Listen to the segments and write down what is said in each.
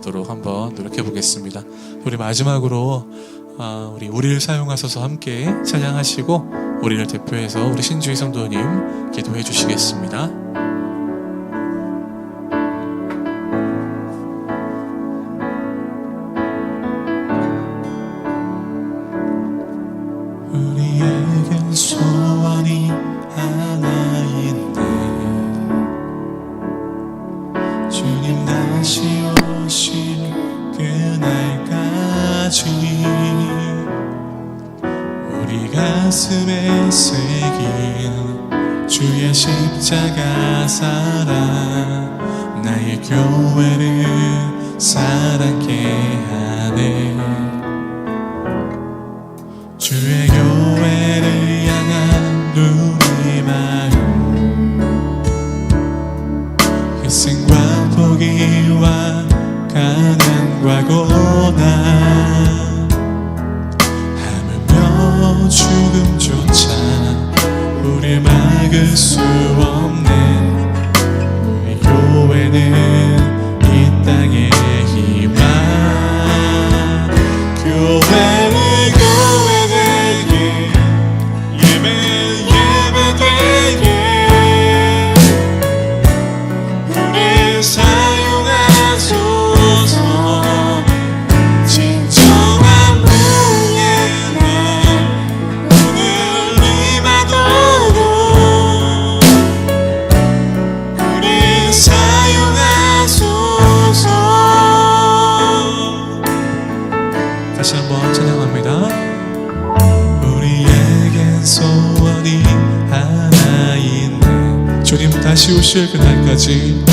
나가도록 한번 노력해 보겠습니다. 우리 마지막으로 우리를 사용하셔서 함께 찬양하시고 우리를 대표해서 우리 신주희 성도님 기도해 주시겠습니다. 우리에겐 소원이 하나 있네. 주님 다시 오실 그날까지 우리 가슴에 새긴 주의 십자가 사랑 나의 교회를 사랑케 하네. 주의 교회를 향한 우리 마음 희생과 포기와 가난과 고난 하물며 죽음조차 우릴 막을 수 없는 우리 교회는 이 땅의 희망. 교회는 다시 한번 찬양합니다. 우리에겐 소원이 하나 있네. 주님 다시 오실 그날까지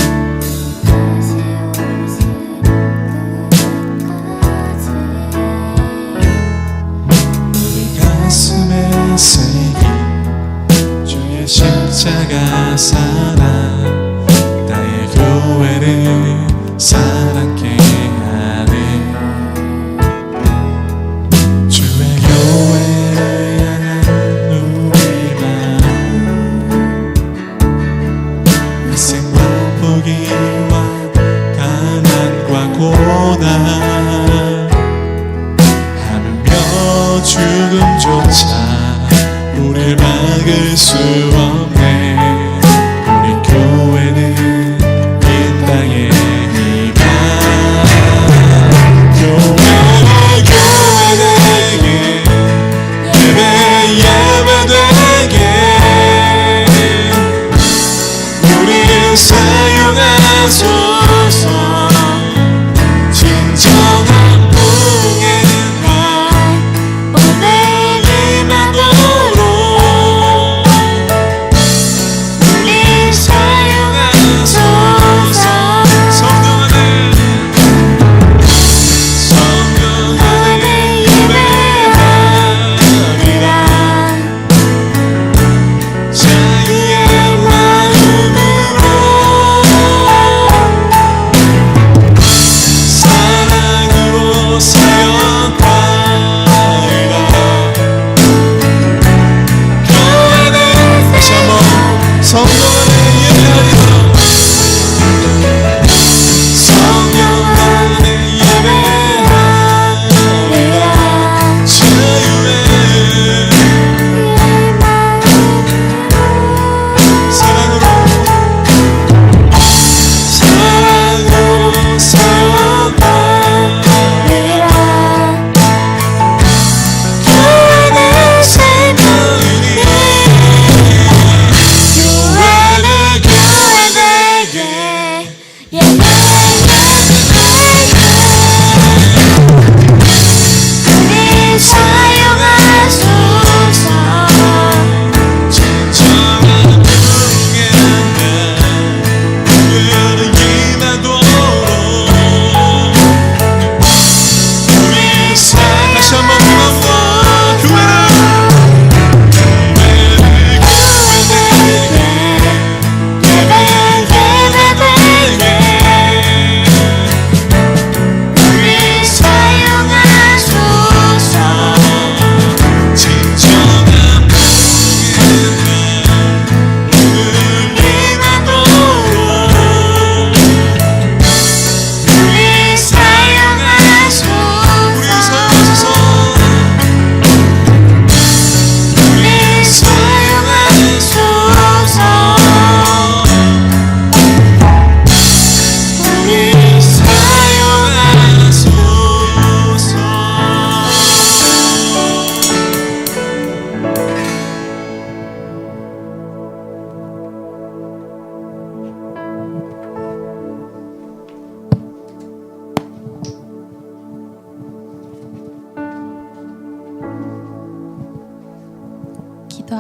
우리 가슴에 새긴 주의 십자가 사랑 나의 교회를 사랑케 하네. 죽음조차 우릴 막을 수 없네. 우리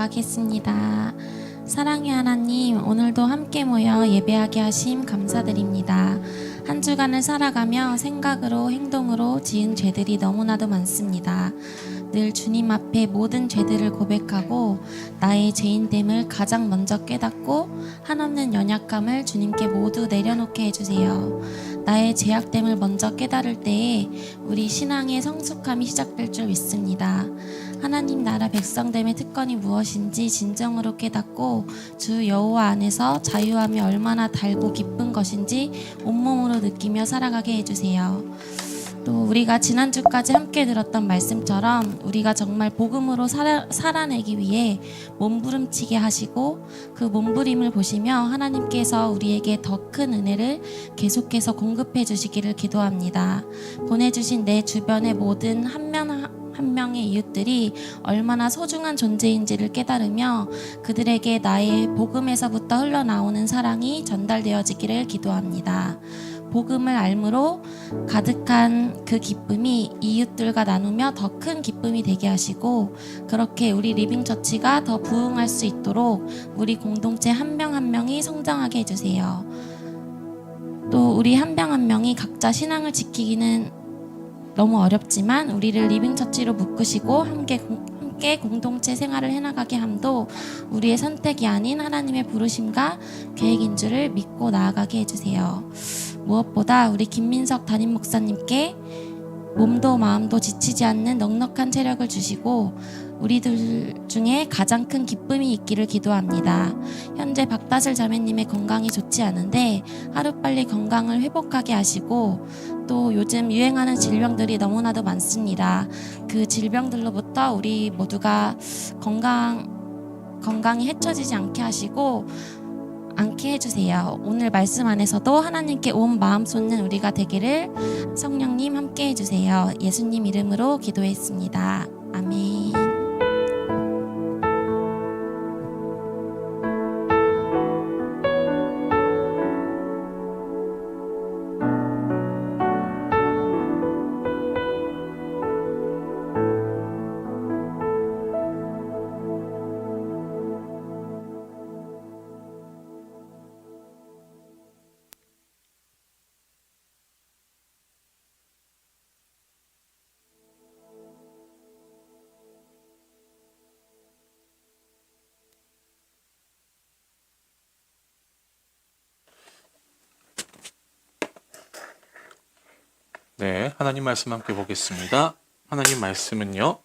기도하겠습니다. 사랑의 하나님, 오늘도 함께 모여 예배하게 하심 감사드립니다. 한 주간을 살아가며 생각으로 행동으로 지은 죄들이 너무나도 많습니다. 늘 주님 앞에 모든 죄들을 고백하고 나의 죄인됨을 가장 먼저 깨닫고 한없는 연약함을 주님께 모두 내려놓게 해주세요. 나의 죄악됨을 먼저 깨달을 때에 우리 신앙의 성숙함이 시작될 줄 믿습니다. 하나님 나라 백성됨의 특권이 무엇인지 진정으로 깨닫고 주 여호와 안에서 자유함이 얼마나 달고 기쁜 것인지 온몸으로 느끼며 살아가게 해주세요. 또 우리가 지난주까지 함께 들었던 말씀처럼 우리가 정말 복음으로 살아내기 위해 몸부림치게 하시고 그 몸부림을 보시며 하나님께서 우리에게 더 큰 은혜를 계속해서 공급해 주시기를 기도합니다. 보내주신 내 주변의 모든 한 명의 이웃들이 얼마나 소중한 존재인지를 깨달으며 그들에게 나의 복음에서부터 흘러나오는 사랑이 전달되어지기를 기도합니다. 복음을 알므로 가득한 그 기쁨이 이웃들과 나누며 더 큰 기쁨이 되게 하시고 그렇게 우리 리빙처치가 더 부흥할 수 있도록 우리 공동체 한 명 한 명이 성장하게 해주세요. 또 우리 한 명 한 명이 각자 신앙을 지키기는 너무 어렵지만 우리를 리빙처치로 묶으시고 함께 공동체 생활을 해나가게 함도 우리의 선택이 아닌 하나님의 부르심과 계획인 줄을 믿고 나아가게 해주세요. 무엇보다 우리 김민석 담임 목사님께 몸도 마음도 지치지 않는 넉넉한 체력을 주시고 우리들 중에 가장 큰 기쁨이 있기를 기도합니다. 현재 박다슬 자매님의 건강이 좋지 않은데 하루빨리 건강을 회복하게 하시고 또 요즘 유행하는 질병들이 너무나도 많습니다. 그 질병들로부터 우리 모두가 건강이 해쳐지지 않게 해주세요. 오늘 말씀 안에서도 하나님께 온 마음 쏟는 우리가 되기를 성령님 함께 해주세요. 예수님 이름으로 기도했습니다. 아멘. 네, 하나님 말씀 함께 보겠습니다. 하나님 말씀은요.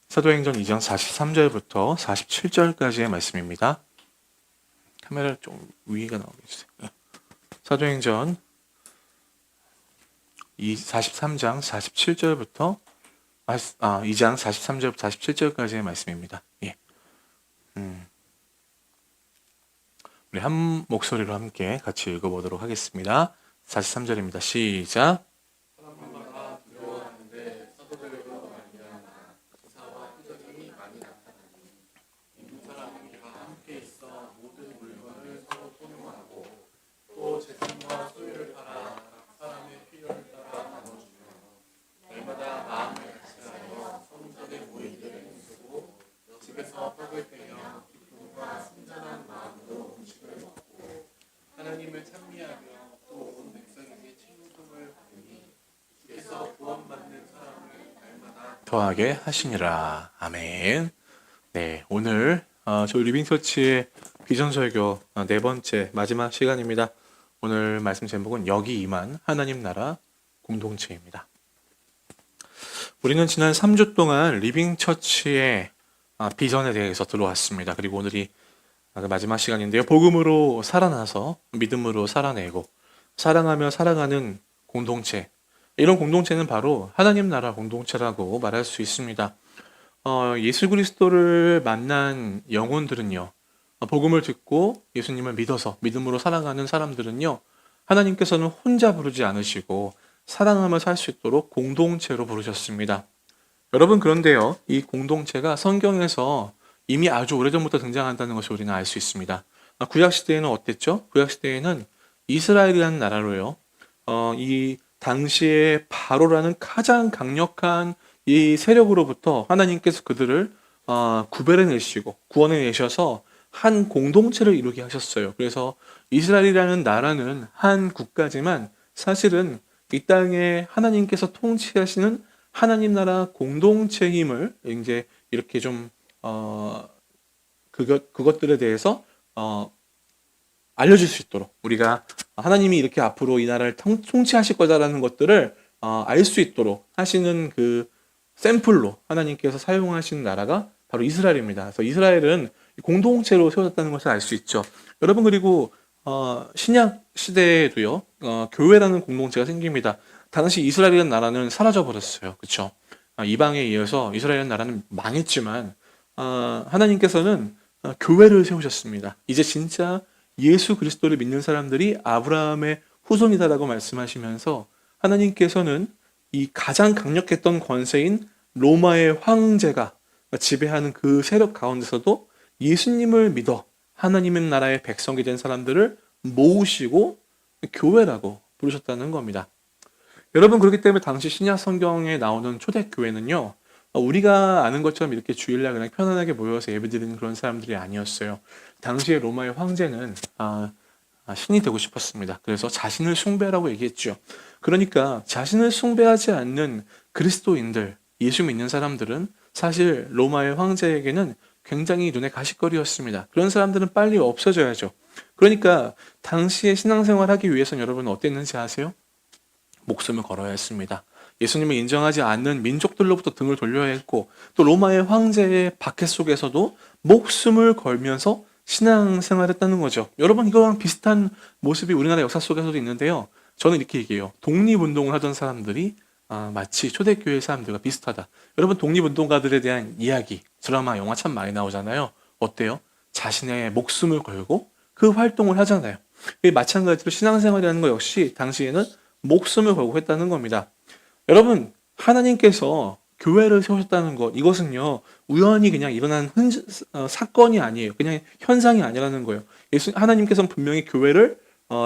사도행전 2장 43절부터 47절까지의 말씀입니다. 카메라를 좀 위가 나오게 해주세요. 사도행전 43장 47절부터 2장 43절부터 47절까지의 말씀입니다. 예. 우리 한 목소리로 함께 같이 읽어보도록 하겠습니다. 43절입니다. 시작. 더하게 하시니라. 아멘. 네, 오늘 저희 리빙처치의 비전설교 네 번째 마지막 시간입니다. 오늘 말씀 제목은 여기 임한 하나님 나라 공동체입니다. 우리는 지난 3주 동안 리빙처치의 비전에 대해서 들어왔습니다. 그리고 오늘이 마지막 시간인데요. 복음으로 살아나서 믿음으로 살아내고 사랑하며 살아가는 공동체, 이런 공동체는 바로 하나님 나라 공동체라고 말할 수 있습니다. 예수 그리스도를 만난 영혼들은요, 복음을 듣고 예수님을 믿어서 믿음으로 살아가는 사람들은요, 하나님께서는 혼자 부르지 않으시고 사랑하며 살 수 있도록 공동체로 부르셨습니다. 여러분, 그런데요, 이 공동체가 성경에서 이미 아주 오래전부터 등장한다는 것을 우리는 알 수 있습니다. 구약시대에는 어땠죠? 구약시대에는 이스라엘이라는 나라로요, 이 당시에 바로라는 가장 강력한 이 세력으로부터 하나님께서 그들을 구별해내시고 구원해내셔서 한 공동체를 이루게 하셨어요. 그래서 이스라엘이라는 나라는 한 국가지만 사실은 이 땅에 하나님께서 통치하시는 하나님 나라 공동체의 힘을 이제 이렇게 좀 그것들에 대해서 알려줄 수 있도록, 우리가 하나님이 이렇게 앞으로 이 나라를 통치하실 거다라는 것들을 알 수 있도록 하시는 그 샘플로 하나님께서 사용하신 나라가 바로 이스라엘입니다. 그래서 이스라엘은 공동체로 세워졌다는 것을 알 수 있죠. 여러분, 그리고 신약 시대에도요, 교회라는 공동체가 생깁니다. 당시 이스라엘이라는 나라는 사라져 버렸어요. 그렇죠? 이방에 의해서 이스라엘이라는 나라는 망했지만 하나님께서는 교회를 세우셨습니다. 이제 진짜 예수 그리스도를 믿는 사람들이 아브라함의 후손이다라고 말씀하시면서 하나님께서는 이 가장 강력했던 권세인 로마의 황제가 지배하는 그 세력 가운데서도 예수님을 믿어 하나님의 나라의 백성이 된 사람들을 모으시고 교회라고 부르셨다는 겁니다. 여러분, 그렇기 때문에 당시 신약 성경에 나오는 초대교회는요, 우리가 아는 것처럼 이렇게 주일날 그냥 편안하게 모여서 예배드리는 그런 사람들이 아니었어요. 당시에 로마의 황제는 신이 되고 싶었습니다. 그래서 자신을 숭배하라고 얘기했죠. 그러니까 자신을 숭배하지 않는 그리스도인들, 예수 믿는 사람들은 사실 로마의 황제에게는 굉장히 눈에 가시거리였습니다. 그런 사람들은 빨리 없어져야죠. 그러니까 당시에 신앙생활 하기 위해서는 여러분 어땠는지 아세요? 목숨을 걸어야 했습니다. 예수님을 인정하지 않는 민족들로부터 등을 돌려야 했고, 또 로마의 황제의 박해 속에서도 목숨을 걸면서 신앙생활을 했다는 거죠. 여러분, 이거랑 비슷한 모습이 우리나라 역사 속에서도 있는데요. 저는 이렇게 얘기해요. 독립운동을 하던 사람들이 마치 초대교회 사람들과 비슷하다. 여러분, 독립운동가들에 대한 이야기, 드라마, 영화 참 많이 나오잖아요. 어때요? 자신의 목숨을 걸고 그 활동을 하잖아요. 마찬가지로 신앙생활이라는 것 역시 당시에는 목숨을 걸고 했다는 겁니다. 여러분, 하나님께서 교회를 세우셨다는 것, 이것은요 우연히 그냥 일어난 사건이 아니에요. 그냥 현상이 아니라는 거예요. 하나님께서는 분명히 교회를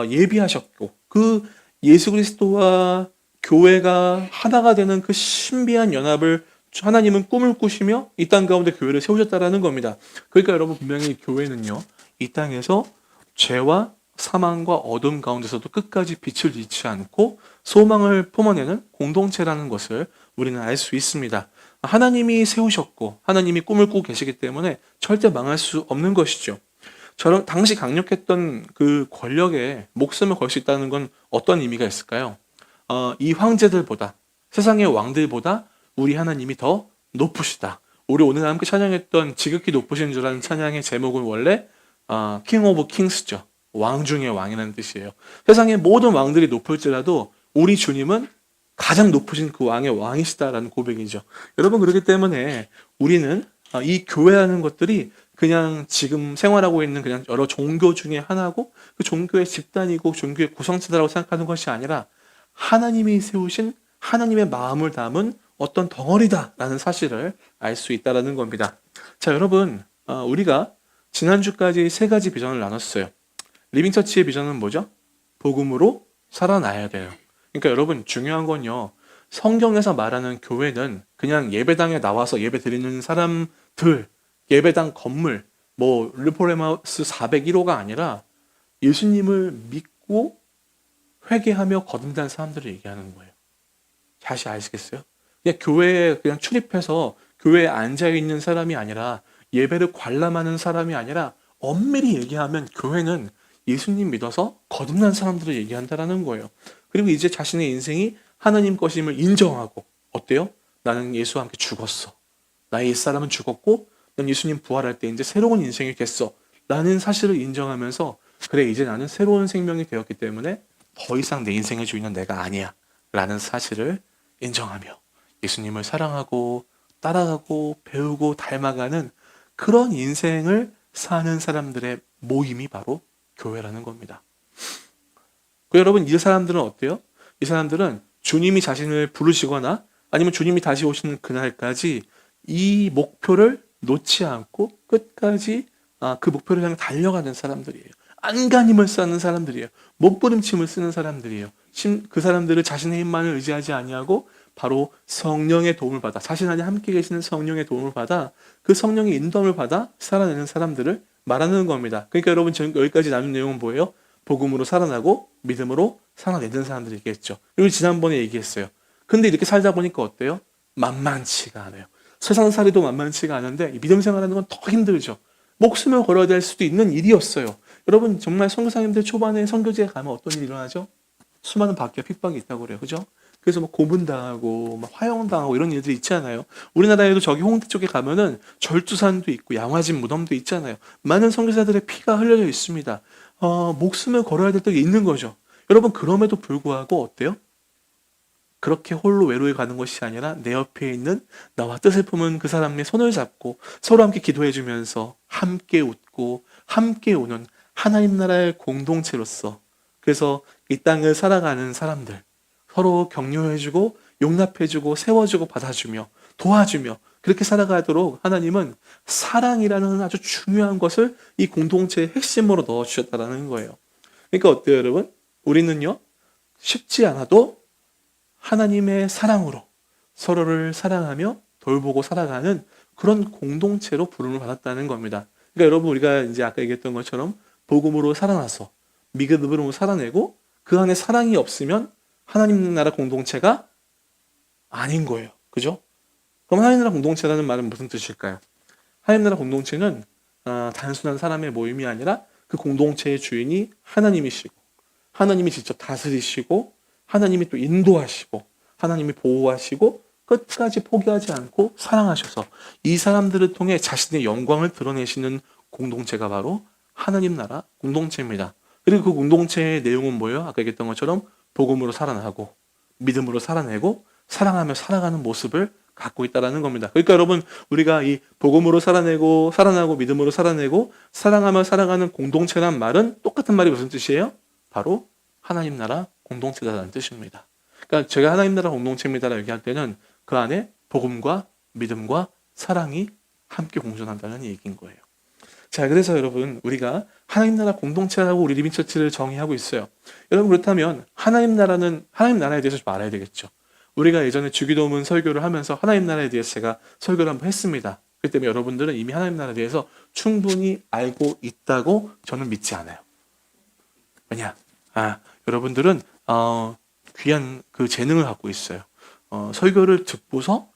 예비하셨고, 그 예수 그리스도와 교회가 하나가 되는 그 신비한 연합을 하나님은 꿈을 꾸시며 이 땅 가운데 교회를 세우셨다라는 겁니다. 그러니까 여러분, 분명히 교회는요 이 땅에서 죄와 사망과 어둠 가운데서도 끝까지 빛을 잃지 않고 소망을 품어내는 공동체라는 것을 우리는 알 수 있습니다. 하나님이 세우셨고 하나님이 꿈을 꾸고 계시기 때문에 절대 망할 수 없는 것이죠. 저런 당시 강력했던 그 권력에 목숨을 걸 수 있다는 건 어떤 의미가 있을까요? 이 황제들보다, 세상의 왕들보다 우리 하나님이 더 높으시다. 우리 오늘 함께 찬양했던 지극히 높으신 주라는 찬양의 제목은 원래 킹 오브 킹스죠. 왕 중의 왕이라는 뜻이에요. 세상의 모든 왕들이 높을지라도 우리 주님은 가장 높으신 그 왕의 왕이시다라는 고백이죠. 여러분, 그렇기 때문에 우리는 이 교회라는 것들이 그냥 지금 생활하고 있는 그냥 여러 종교 중에 하나고, 그 종교의 집단이고 종교의 구성체다라고 생각하는 것이 아니라 하나님이 세우신 하나님의 마음을 담은 어떤 덩어리다라는 사실을 알 수 있다라는 겁니다. 자, 여러분, 우리가 지난주까지 세 가지 비전을 나눴어요. 리빙처치의 비전은 뭐죠? 복음으로 살아나야 돼요. 그러니까 여러분, 중요한 건요, 성경에서 말하는 교회는 그냥 예배당에 나와서 예배 드리는 사람들, 예배당 건물, 뭐 르포레마스 401호가 아니라 예수님을 믿고 회개하며 거듭난 사람들을 얘기하는 거예요. 다시 아시겠어요? 그냥 교회에 그냥 출입해서 교회에 앉아있는 사람이 아니라, 예배를 관람하는 사람이 아니라, 엄밀히 얘기하면 교회는 예수님 믿어서 거듭난 사람들을 얘기한다라는 거예요. 그리고 이제 자신의 인생이 하나님 것임을 인정하고, 어때요? 나는 예수와 함께 죽었어. 나의 옛사람은 죽었고 난 예수님 부활할 때 이제 새로운 인생이 됐어 라는 사실을 인정하면서, 그래, 이제 나는 새로운 생명이 되었기 때문에 더 이상 내 인생의 주인은 내가 아니야 라는 사실을 인정하며 예수님을 사랑하고 따라가고 배우고 닮아가는 그런 인생을 사는 사람들의 모임이 바로 교회라는 겁니다. 그 여러분, 이 사람들은 어때요? 이 사람들은 주님이 자신을 부르시거나 아니면 주님이 다시 오시는 그날까지 이 목표를 놓지 않고 끝까지 그 목표를 향해 달려가는 사람들이에요. 안간힘을 쓰는 사람들이에요. 못부림침을 쓰는 사람들이에요. 그 사람들을 자신의 힘만을 의지하지 아니하고 바로 성령의 도움을 받아, 자신 안에 함께 계시는 성령의 도움을 받아 그 성령의 인도함을 받아 살아내는 사람들을 말하는 겁니다. 그러니까 여러분 지금 여기까지 나눈 내용은 뭐예요? 복음으로 살아나고 믿음으로 살아내는 사람들이 있겠죠. 그리고 지난번에 얘기했어요. 근데 이렇게 살다 보니까 어때요? 만만치가 않아요. 세상살이도 만만치가 않은데 이 믿음 생활하는 건 더 힘들죠. 목숨을 걸어야 될 수도 있는 일이었어요. 여러분 정말 선교사님들 초반에 선교지에 가면 어떤 일이 일어나죠? 수많은 박해와 핍박이 있다고 그래요. 그죠? 그래서 뭐 고문당하고 막 화형당하고 이런 일들이 있잖아요. 우리나라에도 저기 홍대 쪽에 가면은 절두산도 있고 양화진 무덤도 있잖아요. 많은 선교사들의 피가 흘려져 있습니다. 목숨을 걸어야 될 때가 있는 거죠. 여러분 그럼에도 불구하고 어때요? 그렇게 홀로 외로이 가는 것이 아니라 내 옆에 있는 나와 뜻을 품은 그 사람의 손을 잡고 서로 함께 기도해 주면서 함께 웃고 함께 우는 하나님 나라의 공동체로서, 그래서 이 땅을 살아가는 사람들 서로 격려해주고 용납해주고 세워주고 받아주며 도와주며 그렇게 살아가도록 하나님은 사랑이라는 아주 중요한 것을 이 공동체의 핵심으로 넣어주셨다는 거예요. 그러니까 어때요 여러분? 우리는요 쉽지 않아도 하나님의 사랑으로 서로를 사랑하며 돌보고 살아가는 그런 공동체로 부름을 받았다는 겁니다. 그러니까 여러분 우리가 이제 아까 얘기했던 것처럼 복음으로 살아나서 믿음으로 살아내고 그 안에 사랑이 없으면 하나님 나라 공동체가 아닌 거예요. 그죠? 그럼 하나님 나라 공동체라는 말은 무슨 뜻일까요? 하나님 나라 공동체는 단순한 사람의 모임이 아니라 그 공동체의 주인이 하나님이시고 하나님이 직접 다스리시고 하나님이 또 인도하시고 하나님이 보호하시고 끝까지 포기하지 않고 사랑하셔서 이 사람들을 통해 자신의 영광을 드러내시는 공동체가 바로 하나님 나라 공동체입니다. 그리고 그 공동체의 내용은 뭐예요? 아까 얘기했던 것처럼 복음으로 살아나고 믿음으로 살아내고 사랑하며 살아가는 모습을 갖고 있다는 겁니다. 그러니까 여러분 우리가 이 복음으로 살아내고 살아나고 믿음으로 살아내고 사랑하며 살아가는 공동체란 말은 똑같은 말이 무슨 뜻이에요? 바로 하나님 나라 공동체다라는 뜻입니다. 그러니까 제가 하나님 나라 공동체입니다라고 얘기할 때는 그 안에 복음과 믿음과 사랑이 함께 공존한다는 얘기인 거예요. 자, 그래서 여러분 우리가 하나님 나라 공동체라고 우리 리빙처치를 정의하고 있어요. 여러분 그렇다면 하나님 나라에 대해서 좀 알아야 되겠죠. 우리가 예전에 주기도문 설교를 하면서 하나님 나라에 대해서 제가 설교를 한번 했습니다. 그렇기 때문에 여러분들은 이미 하나님 나라에 대해서 충분히 알고 있다고 저는 믿지 않아요. 왜냐? 여러분들은 귀한 그 재능을 갖고 있어요. 설교를 듣고서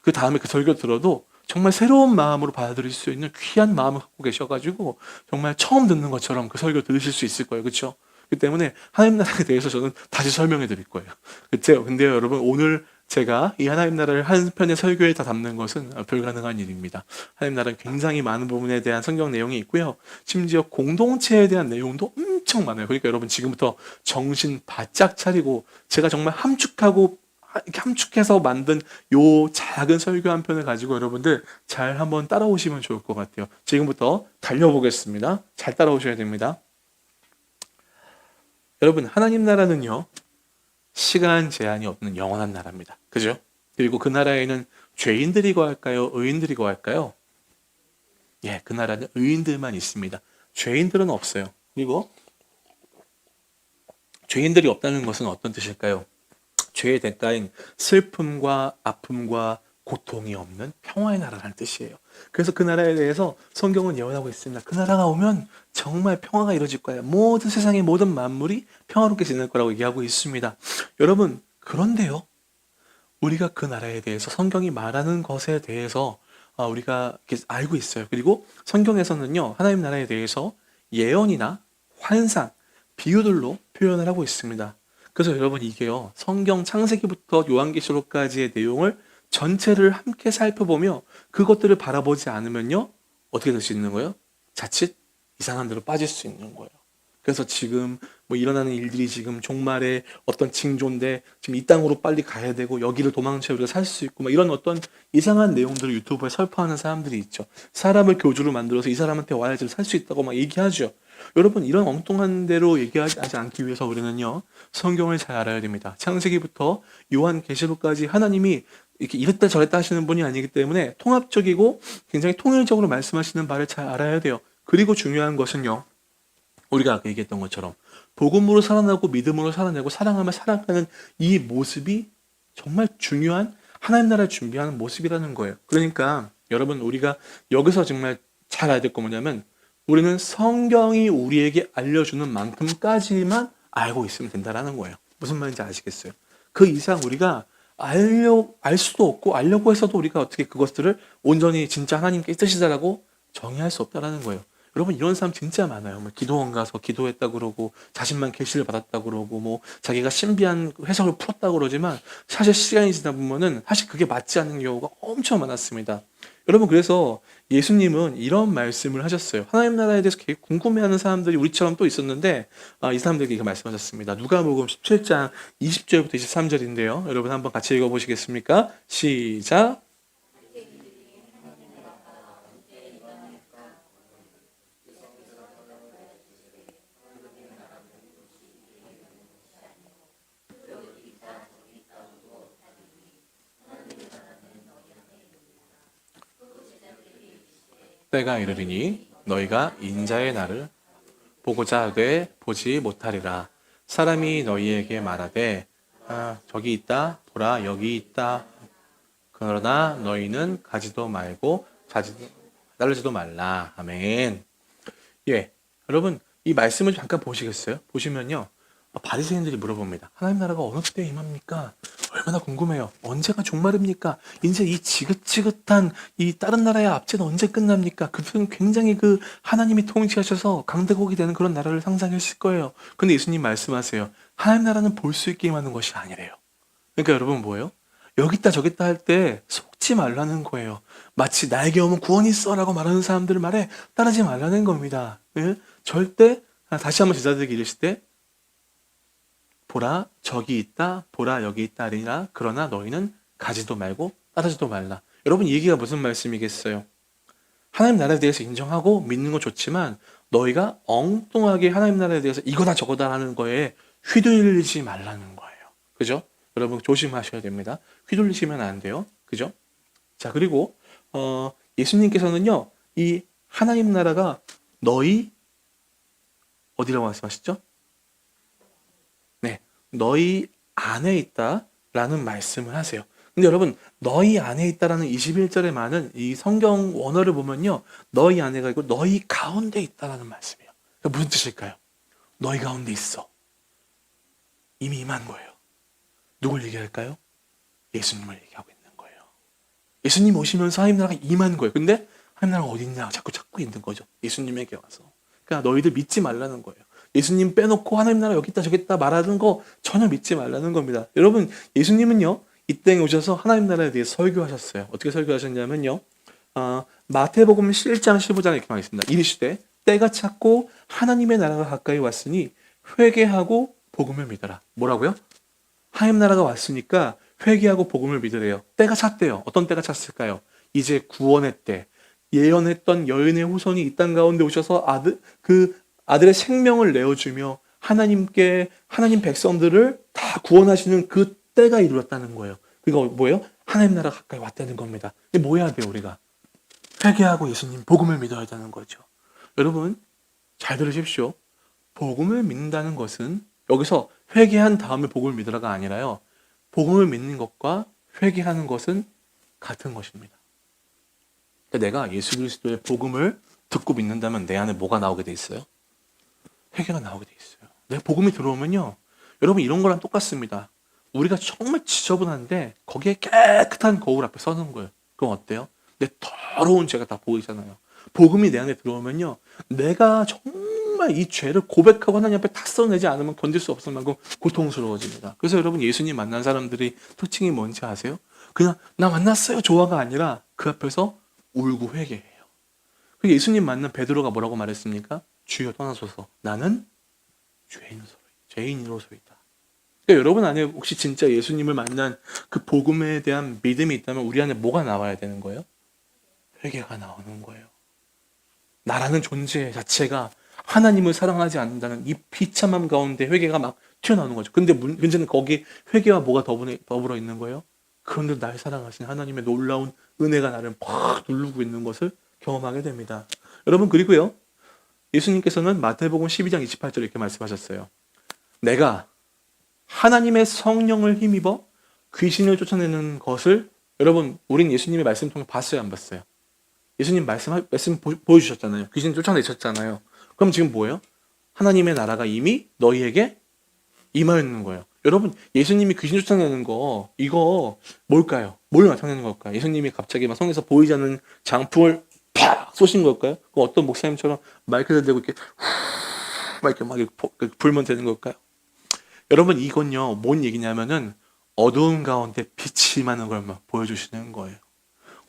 그 다음에 그 설교 들어도 정말 새로운 마음으로 받아들일 수 있는 귀한 마음을 갖고 계셔가지고 정말 처음 듣는 것처럼 그 설교 들으실 수 있을 거예요. 그렇죠? 그 때문에 하나님 나라에 대해서 저는 다시 설명해 드릴 거예요. 그렇죠? 근데 여러분 오늘 제가 이 하나님 나라를 한 편의 설교에 다 담는 것은 불가능한 일입니다. 하나님 나라는 굉장히 많은 부분에 대한 성경 내용이 있고요. 심지어 공동체에 대한 내용도 엄청 많아요. 그러니까 여러분 지금부터 정신 바짝 차리고 제가 정말 함축해서 만든 요 작은 설교 한 편을 가지고 여러분들 잘 한번 따라오시면 좋을 것 같아요. 지금부터 달려보겠습니다. 잘 따라오셔야 됩니다. 여러분 하나님 나라는요 시간 제한이 없는 영원한 나라입니다. 그죠? 그리고 그 나라에는 죄인들이 거할까요? 의인들이 거할까요? 예, 그 나라는 의인들만 있습니다. 죄인들은 없어요. 그리고 죄인들이 없다는 것은 어떤 뜻일까요? 죄의 대가인 슬픔과 아픔과 고통이 없는 평화의 나라라는 뜻이에요. 그래서 그 나라에 대해서 성경은 예언하고 있습니다. 그 나라가 오면 정말 평화가 이루어질 거예요. 모든 세상의 모든 만물이 평화롭게 지낼 거라고 얘기하고 있습니다. 여러분, 그런데요. 우리가 그 나라에 대해서 성경이 말하는 것에 대해서 우리가 알고 있어요. 그리고 성경에서는요. 하나님 나라에 대해서 예언이나 환상, 비유들로 표현을 하고 있습니다. 그래서 여러분 이게요. 성경 창세기부터 요한계시록까지의 내용을 전체를 함께 살펴보며 그것들을 바라보지 않으면요. 어떻게 될 수 있는 거예요? 자칫 이상한 데로 빠질 수 있는 거예요. 그래서 지금 뭐 일어나는 일들이 지금 종말의 어떤 징조인데 지금 이 땅으로 빨리 가야 되고 여기를 도망쳐 우리가 살 수 있고 막 이런 어떤 이상한 내용들을 유튜브에 설파하는 사람들이 있죠. 사람을 교주로 만들어서 이 사람한테 와야지 살 수 있다고 막 얘기하죠. 여러분 이런 엉뚱한 대로 얘기하지 않기 위해서 우리는요. 성경을 잘 알아야 됩니다. 창세기부터 요한계시록까지 하나님이 이렇게 이랬다 저랬다 하시는 분이 아니기 때문에 통합적이고 굉장히 통일적으로 말씀하시는 바를 잘 알아야 돼요. 그리고 중요한 것은요. 우리가 아까 얘기했던 것처럼 복음으로 살아나고 믿음으로 살아내고 사랑하며 살아가는 이 모습이 정말 중요한 하나님 나라를 준비하는 모습이라는 거예요. 그러니까 여러분 우리가 여기서 정말 잘 알아야 될 거 뭐냐면 우리는 성경이 우리에게 알려주는 만큼까지만 알고 있으면 된다라는 거예요. 무슨 말인지 아시겠어요? 그 이상 우리가 알 수도 없고 알려고 해서도 우리가 어떻게 그것들을 온전히 진짜 하나님께 뜻이다라고 정의할 수 없다라는 거예요. 여러분 이런 사람 진짜 많아요. 뭐 기도원 가서 기도했다 그러고 자신만 계시를 받았다 그러고 뭐 자기가 신비한 해석을 풀었다 그러지만 사실 시간이 지나 보면은 사실 그게 맞지 않는 경우가 엄청 많았습니다. 여러분 그래서 예수님은 이런 말씀을 하셨어요. 하나님 나라에 대해서 되게 궁금해하는 사람들이 우리처럼 또 있었는데 이 사람들에게 이렇게 말씀하셨습니다. 누가복음 17장 20절부터 23절인데요. 여러분 한번 같이 읽어보시겠습니까? 시작. 때가 이르리니 너희가 인자의 날을 보고자 하되 보지 못하리라. 사람이 너희에게 말하되 저기 있다 보라 여기 있다 그러나 너희는 가지도 말고 따르지도 말라. 아멘. 예, 여러분 이 말씀을 잠깐 보시겠어요? 보시면요, 바리새인들이 물어봅니다. 하나님 나라가 어느 때에 임합니까? 얼마나 궁금해요. 언제가 종말입니까? 이제 이 지긋지긋한 이 다른 나라의 압제는 언제 끝납니까? 그들은 굉장히 그 하나님이 통치하셔서 강대국이 되는 그런 나라를 상상했을 거예요. 근데 예수님 말씀하세요. 하나님 나라는 볼 수 있게 임하는 것이 아니래요. 그러니까 여러분 뭐예요? 여기 있다 저기 있다 할 때 속지 말라는 거예요. 마치 나에게 오면 구원이 있어라고 말하는 사람들 말에 따르지 말라는 겁니다. 예? 절대 다시 한번 제자들에게 이르실 때 보라 저기 있다 보라 여기 있다 하리라. 그러나 너희는 가지도 말고 따르지도 말라. 여러분 이 얘기가 무슨 말씀이겠어요? 하나님 나라에 대해서 인정하고 믿는 건 좋지만 너희가 엉뚱하게 하나님 나라에 대해서 이거다 저거다 하는 거에 휘둘리지 말라는 거예요. 그죠? 여러분 조심하셔야 됩니다. 휘둘리시면 안 돼요. 그죠? 자, 그리고 예수님께서는요, 이 하나님 나라가 너희 어디라고 말씀하셨죠? 네, 너희 안에 있다라는 말씀을 하세요. 근데 여러분 너희 안에 있다라는 21절의 말은 이 성경 원어를 보면요, 너희 안에가 있고 너희 가운데 있다라는 말씀이에요. 그러니까 무슨 뜻일까요? 너희 가운데 있어. 이미 임한 거예요. 누굴 얘기할까요? 예수님을 얘기하고 있는 거예요. 예수님 오시면서 하나님 나라가 임한 거예요. 근데 하나님 나라가 어디 있냐? 자꾸 찾고 있는 거죠. 예수님에게 와서. 그러니까 너희들 믿지 말라는 거예요. 예수님 빼놓고 하나님 나라 여기 있다 저기 있다 말하는 거 전혀 믿지 말라는 겁니다. 여러분 예수님은요, 이 땅에 오셔서 하나님 나라에 대해 설교하셨어요. 어떻게 설교하셨냐면요, 마태복음 1장 15장 이렇게 말했습니다. 이르시되 때가 찼고 하나님의 나라가 가까이 왔으니 회개하고 복음을 믿어라. 뭐라고요? 하나님 나라가 왔으니까 회개하고 복음을 믿으래요. 때가 찼대요. 어떤 때가 찼을까요? 이제 구원의 때. 예언했던 여인의 후손이 이 땅 가운데 오셔서 아들의 생명을 내어주며 하나님 백성들을 다 구원하시는 그 때가 이루어졌다는 거예요. 그거 뭐예요? 하나님 나라가 가까이 왔다는 겁니다. 근데 뭐 해야 돼요, 우리가? 회개하고 예수님 복음을 믿어야 되는 거죠. 여러분 잘 들으십시오. 복음을 믿는다는 것은 여기서 회개한 다음에 복음을 믿으라가 아니라요, 복음을 믿는 것과 회개하는 것은 같은 것입니다. 그러니까 내가 예수 그리스도의 복음을 듣고 믿는다면 내 안에 뭐가 나오게 돼 있어요? 회개가 나오게 돼 있어요. 내 복음이 들어오면요, 여러분 이런 거랑 똑같습니다. 우리가 정말 지저분한데 거기에 깨끗한 거울 앞에 서는 거예요. 그럼 어때요? 내 더러운 죄가 다 보이잖아요. 복음이 내 안에 들어오면요, 내가 정말 이 죄를 고백하고 하나님 앞에 다 써내지 않으면 견딜 수 없을 만큼 고통스러워집니다. 그래서 여러분 예수님 만난 사람들이 특징이 뭔지 아세요? 그냥 나 만났어요 좋아가 아니라 그 앞에서 울고 회개해요. 그리고 예수님 만난 베드로가 뭐라고 말했습니까? 주여 떠나소서 나는 죄인으로서이다. 그러니까 여러분 안에 혹시 진짜 예수님을 만난 그 복음에 대한 믿음이 있다면 우리 안에 뭐가 나와야 되는 거예요? 회개가 나오는 거예요. 나라는 존재 자체가 하나님을 사랑하지 않는다는 이 비참함 가운데 회개가 막 튀어나오는 거죠. 근데 문제는 거기에 회개와 뭐가 더불어 있는 거예요? 그런데 날 사랑하신 하나님의 놀라운 은혜가 나를 팍 누르고 있는 것을 경험하게 됩니다. 여러분 그리고요, 예수님께서는 마태복음 12장 28절 이렇게 말씀하셨어요. 내가 하나님의 성령을 힘입어 귀신을 쫓아내는 것을 여러분 우린 예수님의 말씀 통해 봤어요, 안 봤어요? 예수님 말씀 보여주셨잖아요. 귀신 쫓아내셨잖아요. 그럼 지금 뭐예요? 하나님의 나라가 이미 너희에게 임하였는 거예요. 여러분 예수님이 귀신 쫓아내는 거 이거 뭘까요? 뭘 나타내는 걸까요? 예수님이 갑자기 막 성에서 보이지 않는 장풍을 팍 쏘신 걸까요? 그럼 어떤 목사님처럼 마이크를 대고 이렇게 막 이렇게 불면 되는 걸까요? 여러분 이건요 뭔 얘기냐면은 어두운 가운데 빛이 임하는 걸 보여주시는 거예요.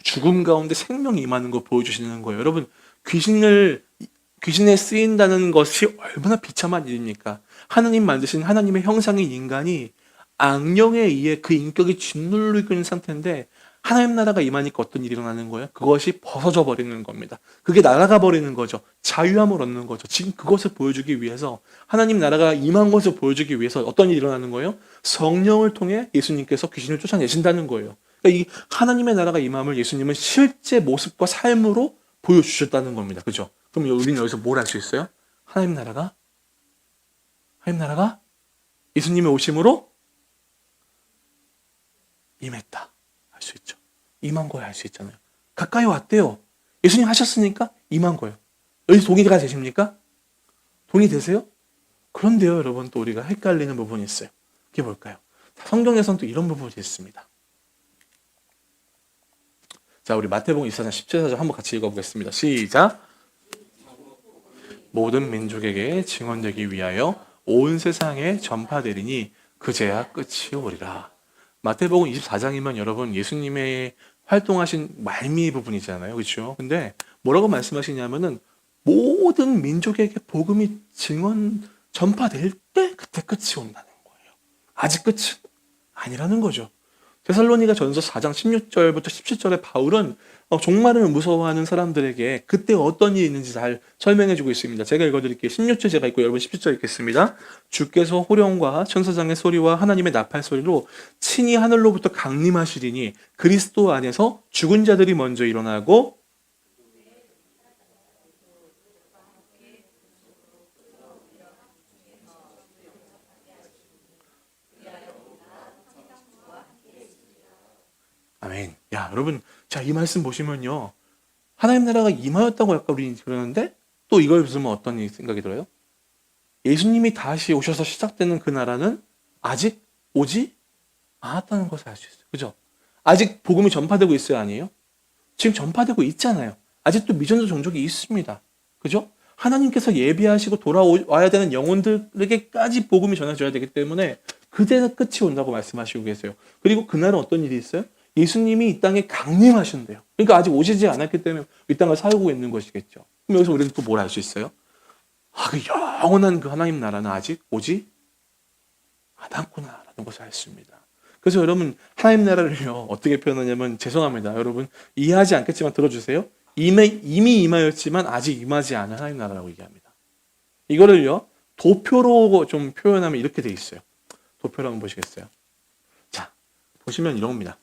죽음 가운데 생명이 임하는 걸 보여주시는 거예요. 여러분 귀신에 쓰인다는 것이 얼마나 비참한 일입니까? 하나님 만드신 하나님의 형상인 인간이 악령에 의해 그 인격이 짓눌리고 있는 상태인데 하나님 나라가 임하니까 어떤 일이 일어나는 거예요? 그것이 벗어져 버리는 겁니다. 그게 날아가 버리는 거죠. 자유함을 얻는 거죠. 지금 그것을 보여주기 위해서 하나님 나라가 임한 것을 보여주기 위해서 어떤 일이 일어나는 거예요? 성령을 통해 예수님께서 귀신을 쫓아내신다는 거예요. 그러니까 이 하나님의 나라가 임함을 예수님은 실제 모습과 삶으로 보여주셨다는 겁니다. 그죠? 그럼 우리는 여기서 뭘 알 수 있어요? 하나님 나라가 예수님의 오심으로 임했다. 알 수 있죠. 임한 거야 알 수 있잖아요. 가까이 왔대요. 예수님 하셨으니까 임한 거예요. 여기 동의가 되십니까? 동의 되세요? 그런데요 여러분 또 우리가 헷갈리는 부분이 있어요. 그게 뭘까요? 성경에서는 또 이런 부분이 있습니다. 자 우리 마태복음 24장 17절 한번 같이 읽어보겠습니다. 시작. 모든 민족에게 증언되기 위하여 온 세상에 전파되리니 그제야 끝이 오리라. 마태복음 24장이면 여러분 예수님의 활동하신 말미의 부분이잖아요. 그렇죠? 근데 뭐라고 말씀하시냐면은 모든 민족에게 복음이 전파될 때 그때 끝이 온다는 거예요. 아직 끝은 아니라는 거죠. 데살로니가 전서 4장 16절부터 17절에 바울은 종말을 무서워하는 사람들에게 그때 어떤 일이 있는지 잘 설명해주고 있습니다. 제가 읽어드릴게요. 16절 제가 읽고 여러분 17절 읽겠습니다. 주께서 호령과 천사장의 소리와 하나님의 나팔 소리로 친히 하늘로부터 강림하시리니 그리스도 안에서 죽은 자들이 먼저 일어나고 아멘. 야, 여러분, 자, 이 말씀 보시면요. 하나님 나라가 임하였다고 아까 우리 그러는데 또 이걸 보면 어떤 생각이 들어요? 예수님이 다시 오셔서 시작되는 그 나라는 아직 오지 않았다는 것을 알 수 있어요. 그죠? 아직 복음이 전파되고 있어요, 아니에요? 지금 전파되고 있잖아요. 아직도 미전도 종족이 있습니다. 그죠? 하나님께서 예비하시고 돌아와야 되는 영혼들에게까지 복음이 전해져야 되기 때문에 그때는 끝이 온다고 말씀하시고 계세요. 그리고 그날은 어떤 일이 있어요? 예수님이 이 땅에 강림하신대요. 그러니까 아직 오시지 않았기 때문에 이 땅을 살고 있는 것이겠죠. 그럼 여기서 우리는 또 뭘 알 수 있어요? 그 영원한 그 하나님 나라는 아직 오지 않았구나라는 것을 알습니다. 그래서 여러분 하나님 나라를요 어떻게 표현하냐면 죄송합니다. 여러분 이해하지 않겠지만 들어주세요. 이미 임하였지만 아직 임하지 않은 하나님 나라라고 얘기합니다. 이거를요 도표로 좀 표현하면 이렇게 돼 있어요. 도표로 한번 보시겠어요? 자 보시면 이런 겁니다.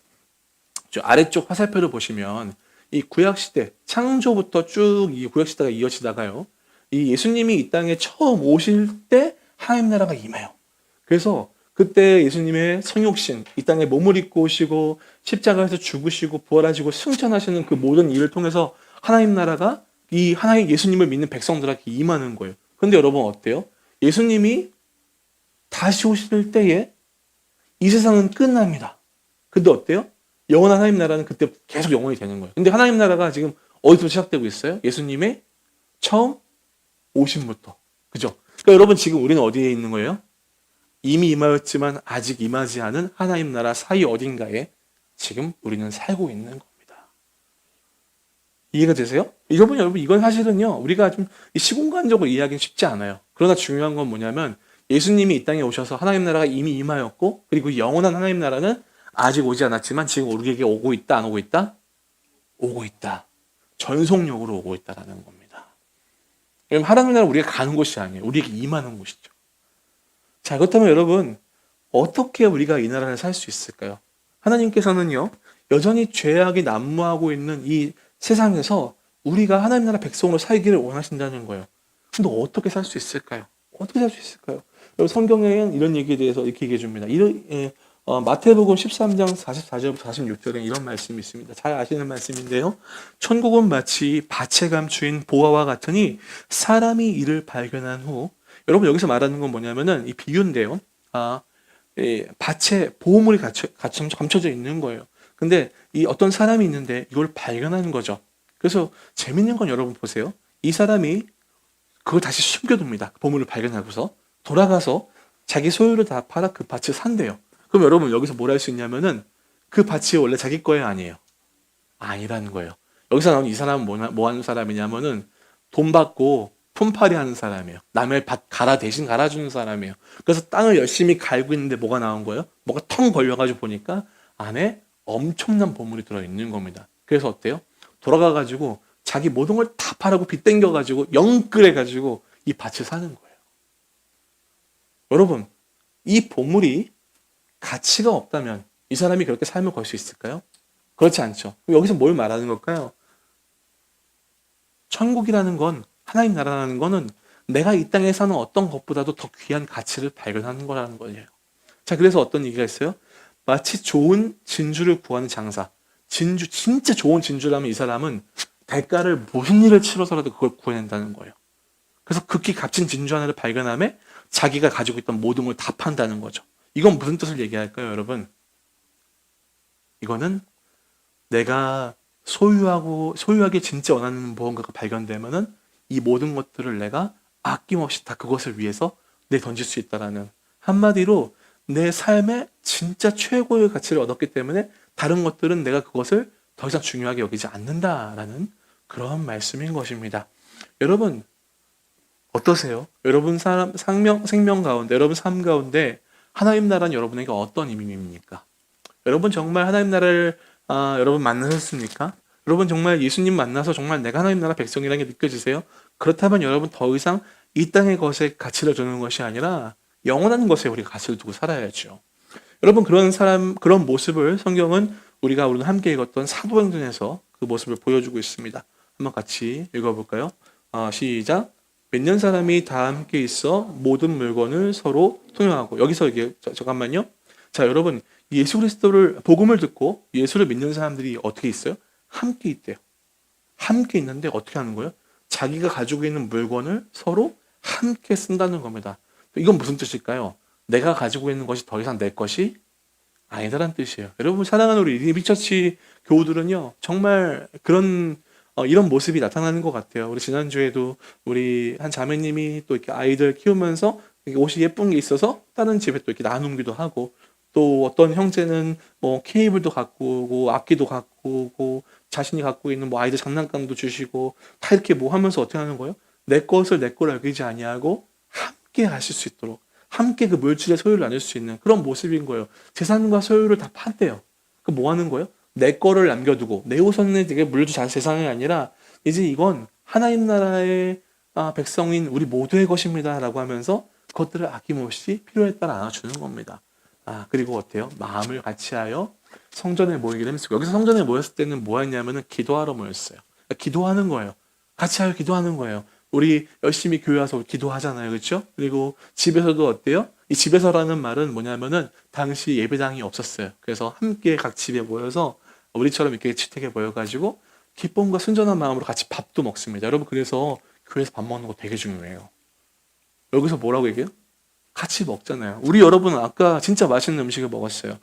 저 아래쪽 화살표를 보시면 이 구약시대 창조부터 쭉 이 구약시대가 이어지다가요 이 예수님이 이 땅에 처음 오실 때 하나님 나라가 임해요. 그래서 그때 예수님의 성육신 이 땅에 몸을 입고 오시고 십자가에서 죽으시고 부활하시고 승천하시는 그 모든 일을 통해서 하나님 나라가 이 하나님 예수님을 믿는 백성들에게 임하는 거예요. 그런데 여러분 어때요? 예수님이 다시 오실 때에 이 세상은 끝납니다. 근데 어때요? 영원한 하나님 나라는 그때 계속 영원히 되는 거예요. 근데 하나님 나라가 지금 어디서 시작되고 있어요? 예수님의 처음 오심부터. 그죠? 그러니까 여러분 지금 우리는 어디에 있는 거예요? 이미 임하였지만 아직 임하지 않은 하나님 나라 사이 어딘가에 지금 우리는 살고 있는 겁니다. 이해가 되세요? 여러분 이건 사실은요 우리가 좀 시공간적으로 이해하기는 쉽지 않아요. 그러나 중요한 건 뭐냐면 예수님이 이 땅에 오셔서 하나님 나라가 이미 임하였고 그리고 영원한 하나님 나라는 아직 오지 않았지만 지금 우리에게 오고 있다 안 오고 있다? 오고 있다. 전속력으로 오고 있다라는 겁니다. 그럼 하나님 나라 우리가 가는 곳이 아니에요. 우리에게 임하는 곳이죠. 자 그렇다면 여러분 어떻게 우리가 이 나라를 살 수 있을까요? 하나님께서는요 여전히 죄악이 난무하고 있는 이 세상에서 우리가 하나님 나라 백성으로 살기를 원하신다는 거예요. 근데 어떻게 살 수 있을까요? 어떻게 살 수 있을까요? 여러분 성경에는 이런 얘기에 대해서 이렇게 얘기해 줍니다. 마태복음 13장 44절부터 46절에 이런 말씀이 있습니다. 잘 아시는 말씀인데요. 천국은 마치 밭에 감추인 보화와 같으니 사람이 이를 발견한 후, 여러분 여기서 말하는 건 뭐냐면은 이 비유인데요. 밭에 보호물이 감춰져 있는 거예요. 근데 이 어떤 사람이 있는데 이걸 발견하는 거죠. 그래서 재밌는 건 여러분 보세요. 이 사람이 그걸 다시 숨겨둡니다. 보물을 발견하고서 돌아가서 자기 소유를 다 팔아 그 밭을 산대요. 그럼 여러분 여기서 뭘 할 수 있냐면은 그 밭이 원래 자기 거예요, 아니에요? 아니라는 거예요. 여기서 나오는 이 사람은 뭐 하는 사람이냐면은 돈 받고 품팔이 하는 사람이에요. 남의 밭 대신 갈아주는 사람이에요. 그래서 땅을 열심히 갈고 있는데 뭐가 나온 거예요? 뭐가 텅 걸려가지고 보니까 안에 엄청난 보물이 들어있는 겁니다. 그래서 어때요? 돌아가가지고 자기 모든 걸 다 팔아고 빚 땡겨가지고 영끌해가지고 이 밭을 사는 거예요. 여러분, 이 보물이 가치가 없다면 이 사람이 그렇게 삶을 걸 수 있을까요? 그렇지 않죠. 여기서 뭘 말하는 걸까요? 천국이라는 건, 하나님 나라라는 거는 내가 이 땅에 사는 어떤 것보다도 더 귀한 가치를 발견하는 거라는 거예요. 자, 그래서 어떤 얘기가 있어요? 마치 좋은 진주를 구하는 장사. 진짜 좋은 진주라면 이 사람은 대가를 무슨 일을 치러서라도 그걸 구해낸다는 거예요. 그래서 극히 값진 진주 하나를 발견함에 자기가 가지고 있던 모든 걸 다 판다는 거죠. 이건 무슨 뜻을 얘기할까요, 여러분? 이거는 내가 소유하기 진짜 원하는 무언가가 발견되면은 이 모든 것들을 내가 아낌없이 다 그것을 위해서 던질 수 있다라는, 한마디로 내 삶에 진짜 최고의 가치를 얻었기 때문에 다른 것들은 내가 그것을 더 이상 중요하게 여기지 않는다라는 그런 말씀인 것입니다. 여러분 어떠세요? 여러분 생명 가운데, 여러분 삶 가운데 하나님 나라는 여러분에게 어떤 의미입니까? 여러분 정말 하나님 나라를 여러분 만나셨습니까? 여러분 정말 예수님 만나서 정말 내가 하나님 나라 백성이라는 게 느껴지세요? 그렇다면 여러분 더 이상 이 땅의 것에 가치를 두는 것이 아니라 영원한 것에 우리가 가치를 두고 살아야죠. 여러분 그런 모습을 성경은 우리가 오늘 함께 읽었던 사도행전에서 그 모습을 보여주고 있습니다. 한번 같이 읽어볼까요? 시작. 몇 년 사람이 다 함께 있어 모든 물건을 서로 통용하고. 여기서 이게 잠깐만요. 자, 여러분 예수 그리스도를 복음을 듣고 예수를 믿는 사람들이 어떻게 있어요? 함께 있대요. 함께 있는데 어떻게 하는 거예요? 자기가 가지고 있는 물건을 서로 함께 쓴다는 겁니다. 이건 무슨 뜻일까요? 내가 가지고 있는 것이 더 이상 내 것이 아니다라는 뜻이에요. 여러분 사랑하는 우리 리빙처치 교우들은요 정말 이런 모습이 나타나는 것 같아요. 우리 지난주에도 우리 한 자매님이 또 이렇게 아이들 키우면서 옷이 예쁜 게 있어서 다른 집에 또 이렇게 나누기도 하고, 또 어떤 형제는 뭐 케이블도 갖고 오고 악기도 갖고 오고 자신이 갖고 있는 뭐 아이들 장난감도 주시고 다 이렇게 뭐 하면서 어떻게 하는 거예요? 내 것을 내 거로 여기지 아니하고 함께 하실 수 있도록, 함께 그 물질의 소유를 나눌 수 있는 그런 모습인 거예요. 재산과 소유를 다 판대요. 그 뭐 하는 거예요? 내 거를 남겨두고 내 우선의 되게 물질 재산이 아니라 이제 이건 하나님 나라의 백성인 우리 모두의 것입니다라고 하면서 그것들을 아낌없이 필요에 따라 나눠주는 겁니다. 그리고 어때요? 마음을 같이하여 성전에 모이게 되면서, 여기서 성전에 모였을 때는 뭐 했냐면은 기도하러 모였어요. 그러니까 기도하는 거예요. 같이하여 기도하는 거예요. 우리 열심히 교회 와서 기도하잖아요. 그렇죠? 그리고 집에서도 어때요? 이 집에서라는 말은 뭐냐면은 당시 예배당이 없었어요. 그래서 함께 각 집에 모여서 우리처럼 이렇게 지택에 모여가지고 기쁨과 순전한 마음으로 같이 밥도 먹습니다. 여러분 그래서 교회에서 밥 먹는 거 되게 중요해요. 여기서 뭐라고 얘기해요? 같이 먹잖아요. 우리 여러분은 아까 진짜 맛있는 음식을 먹었어요.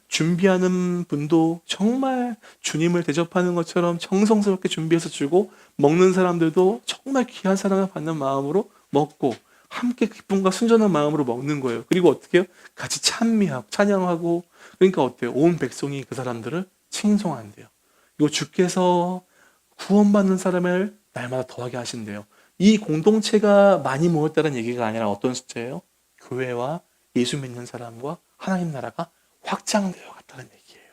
준비하는 분도 정말 주님을 대접하는 것처럼 정성스럽게 준비해서 주고, 먹는 사람들도 정말 귀한 사랑을 받는 마음으로 먹고 함께 기쁨과 순전한 마음으로 먹는 거예요. 그리고 어떻게 해요? 같이 찬양하고, 그러니까 어때요? 온 백성이 그 사람들을 칭송한대요. 그리고 주께서 구원받는 사람을 날마다 더하게 하신대요. 이 공동체가 많이 모였다는 얘기가 아니라 어떤 숫자예요? 교회와 예수 믿는 사람과 하나님 나라가 확장되어 갔다는 얘기예요.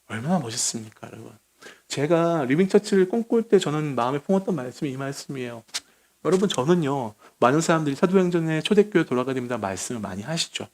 얼마나 멋있습니까, 여러분? 제가 리빙처치를 꿈꿀 때 저는 마음에 품었던 말씀이 이 말씀이에요. 여러분 저는요, 많은 사람들이 사도행전에 초대교회 돌아가야 됩니다 말씀을 많이 하시죠.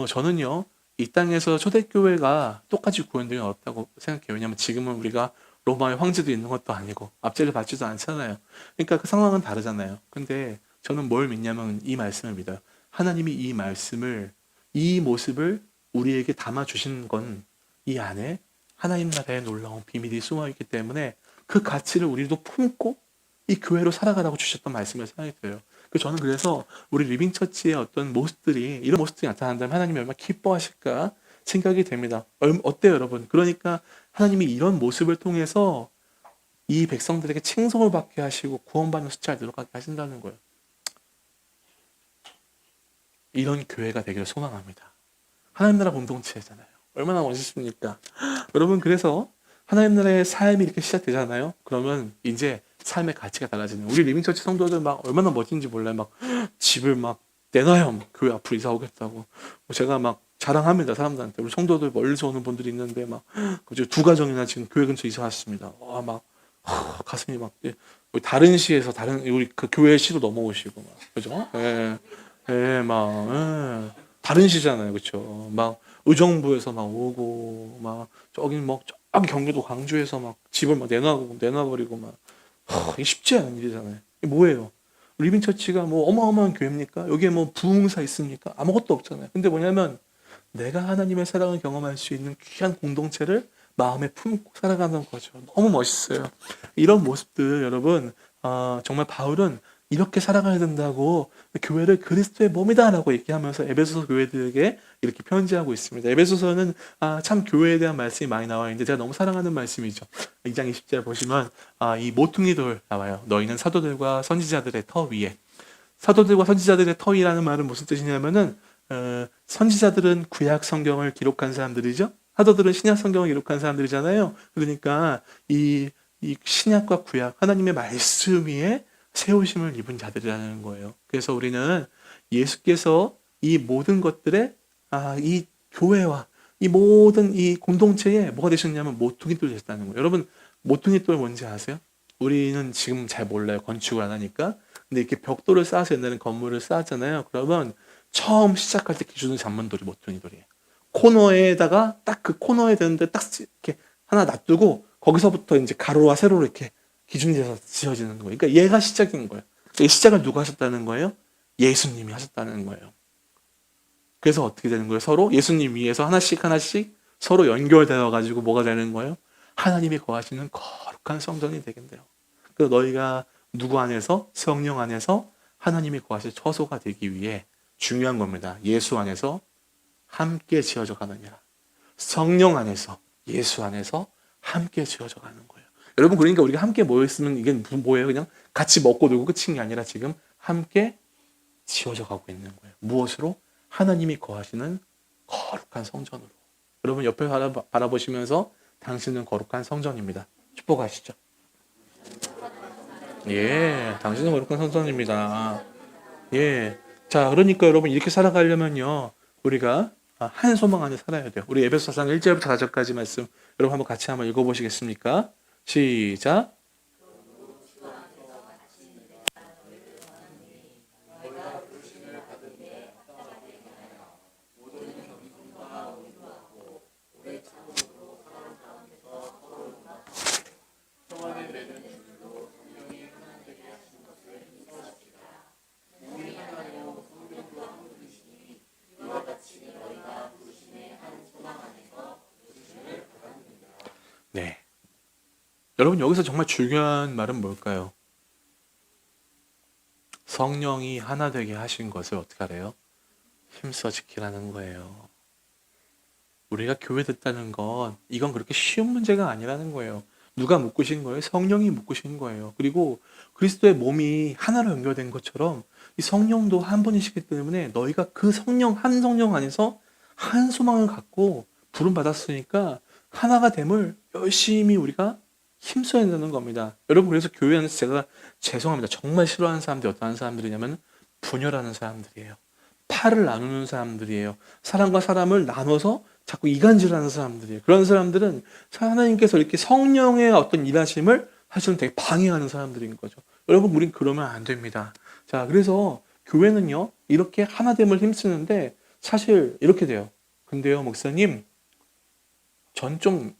저는요, 이 땅에서 초대교회가 똑같이 구현되기 어렵다고 생각해요. 왜냐하면 지금은 우리가 로마의 황제도 있는 것도 아니고 압제를 받지도 않잖아요. 그러니까 그 상황은 다르잖아요. 근데 저는 뭘 믿냐면 이 말씀을 믿어요. 하나님이 이 말씀을, 이 모습을 우리에게 담아주신 건 이 안에 하나님 나라의 놀라운 비밀이 숨어있기 때문에 그 가치를 우리도 품고 이 교회로 살아가라고 주셨던 말씀을 생각이 들어요. 저는 그래서 우리 리빙처치의 어떤 모습들이 이런 모습들이 나타난다면 하나님이 얼마나 기뻐하실까 생각이 됩니다. 어때요 여러분? 그러니까 하나님이 이런 모습을 통해서 이 백성들에게 칭송을 받게 하시고 구원받는 숫자를 늘어가게 하신다는 거예요. 이런 교회가 되기를 소망합니다. 하나님 나라 공동체잖아요. 얼마나 멋있습니까? 여러분 그래서 하나님 나라의 삶이 이렇게 시작되잖아요. 그러면 이제 삶의 가치가 달라지는 우리 리빙처치 성도들 막 얼마나 멋진지 몰라요. 막 집을 막 내놔요. 교회 앞으로 이사 오겠다고. 제가 막 자랑합니다. 사람들한테. 우리 성도들 멀리서 오는 분들이 있는데 막 그죠? 2가정이나 지금 교회 근처 이사 왔습니다. 와, 막 가슴이 막 우리 다른 시에서 다른 우리 그 교회 시로 넘어오시고 막 그죠? 예. 예, 막 예. 다른 시잖아요. 그렇죠? 막 의정부에서 막 오고 막 저기 경기도 광주에서 막 집을 막 내놔버리고 막 이게 쉽지 않은 일이잖아요. 이게 뭐예요? 리빙처치가 뭐 어마어마한 교회입니까? 여기에 뭐 부흥사 있습니까? 아무것도 없잖아요. 근데 뭐냐면 내가 하나님의 사랑을 경험할 수 있는 귀한 공동체를 마음에 품고 살아가는 거죠. 너무 멋있어요. 이런 모습들 여러분 정말 바울은 이렇게 살아가야 된다고 교회를 그리스도의 몸이다라고 얘기하면서 에베소서 교회들에게 이렇게 편지하고 있습니다. 에베소서는 참 교회에 대한 말씀이 많이 나와 있는데 제가 너무 사랑하는 말씀이죠. 2장 20절 보시면 이 모퉁이 돌 나와요. 너희는 사도들과 선지자들의 터 위에. 사도들과 선지자들의 터이라는 말은 무슨 뜻이냐면은 선지자들은 구약 성경을 기록한 사람들이죠. 사도들은 신약 성경을 기록한 사람들이잖아요. 그러니까 이 신약과 구약 하나님의 말씀 위에 세우심을 입은 자들이라는 거예요. 그래서 우리는 예수께서 이 모든 것들에 이 교회와 이 모든 이 공동체에 뭐가 되셨냐면 모퉁이 돌 되셨다는 거예요. 여러분 모퉁이 돌 뭔지 아세요? 우리는 지금 잘 몰라요. 건축을 안 하니까. 근데 이렇게 벽돌을 쌓아서 옛날에는 건물을 쌓았잖아요. 그러면 처음 시작할 때 기준을 잡는 돌이 모퉁이 돌이에요. 코너에다가 딱 그 코너에 되는데 딱 이렇게 하나 놔두고 거기서부터 이제 가로와 세로로 이렇게 기준이 돼서 지어지는 거예요. 그러니까 얘가 시작인 거예요. 이 시작을 누가 하셨다는 거예요? 예수님이 하셨다는 거예요. 그래서 어떻게 되는 거예요? 서로 예수님 위에서 하나씩 서로 연결되어 가지고 뭐가 되는 거예요? 하나님이 거하시는 거룩한 성전이 되겠네요. 그래서 너희가 누구 안에서? 성령 안에서 하나님이 거하실 처소가 되기 위해 중요한 겁니다. 예수 안에서 함께 지어져 가느니라. 성령 안에서 예수 안에서 함께 지어져 가는 거예요. 여러분 그러니까 우리가 함께 모여있으면 이게 뭐예요? 그냥 같이 먹고 놀고 끝인 게 아니라 지금 함께 지어져 가고 있는 거예요. 무엇으로? 하나님이 거하시는 거룩한 성전으로. 여러분 옆에 바라보시면서 당신은 거룩한 성전입니다. 축복하시죠. 예, 당신은 거룩한 성전입니다. 예. 자, 그러니까 여러분 이렇게 살아가려면요. 우리가 한 소망 안에 살아야 돼요. 우리 에베소서 4장 1절부터 4절까지 말씀 여러분 한번 같이 한번 읽어보시겠습니까? 시작. 네. 여러분 여기서 정말 중요한 말은 뭘까요? 성령이 하나 되게 하신 것을 어떻게 하래요? 힘써 지키라는 거예요. 우리가 교회 됐다는 건 이건 그렇게 쉬운 문제가 아니라는 거예요. 누가 묶으신 거예요? 성령이 묶으신 거예요. 그리고 그리스도의 몸이 하나로 연결된 것처럼 이 성령도 한 분이시기 때문에 너희가 그 성령 한 성령 안에서 한 소망을 갖고 부름 받았으니까 하나가 됨을 열심히 우리가 힘써야 된다는 겁니다. 여러분 그래서 교회 안에서 제가 죄송합니다. 정말 싫어하는 사람들이 어떠한 사람들이냐면 분열하는 사람들이에요. 팔을 나누는 사람들이에요. 사람과 사람을 나눠서 자꾸 이간질하는 사람들이에요. 그런 사람들은 하나님께서 이렇게 성령의 어떤 일하심을 사실은 되게 방해하는 사람들인 거죠. 여러분 우린 그러면 안 됩니다. 자, 그래서 교회는요 이렇게 하나됨을 힘쓰는데 사실 이렇게 돼요. 근데요 목사님 전 좀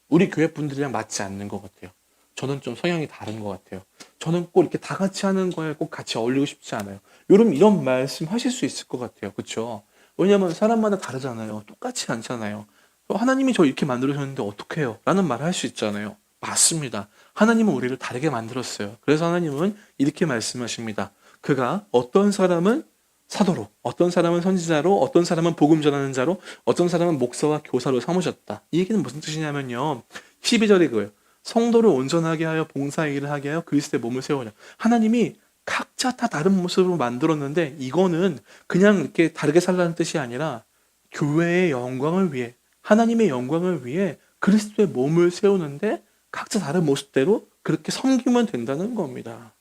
우리 교회 분들이랑 맞지 않는 것 같아요. 저는 좀 성향이 다른 것 같아요. 저는 꼭 이렇게 다 같이 하는 거에 꼭 같이 어울리고 싶지 않아요. 이런 말씀 하실 수 있을 것 같아요. 그렇죠? 왜냐하면 사람마다 다르잖아요. 똑같이 않잖아요. 하나님이 저 이렇게 만들으셨는데 어떡해요? 라는 말을 할 수 있잖아요. 맞습니다. 하나님은 우리를 다르게 만들었어요. 그래서 하나님은 이렇게 말씀하십니다. 그가 어떤 사람은 사도로, 어떤 사람은 선지자로, 어떤 사람은 복음 전하는 자로, 어떤 사람은 목사와 교사로 삼으셨다. 이 얘기는 무슨 뜻이냐면요. 12절에 그거예요. 성도를 온전하게 하여 봉사 일을 하게 하여 그리스도의 몸을 세우려. 하나님이 각자 다 다른 모습으로 만들었는데 이거는 그냥 이렇게 다르게 살라는 뜻이 아니라 교회의 영광을 위해, 하나님의 영광을 위해 그리스도의 몸을 세우는데 각자 다른 모습대로 그렇게 섬기면 된다는 겁니다.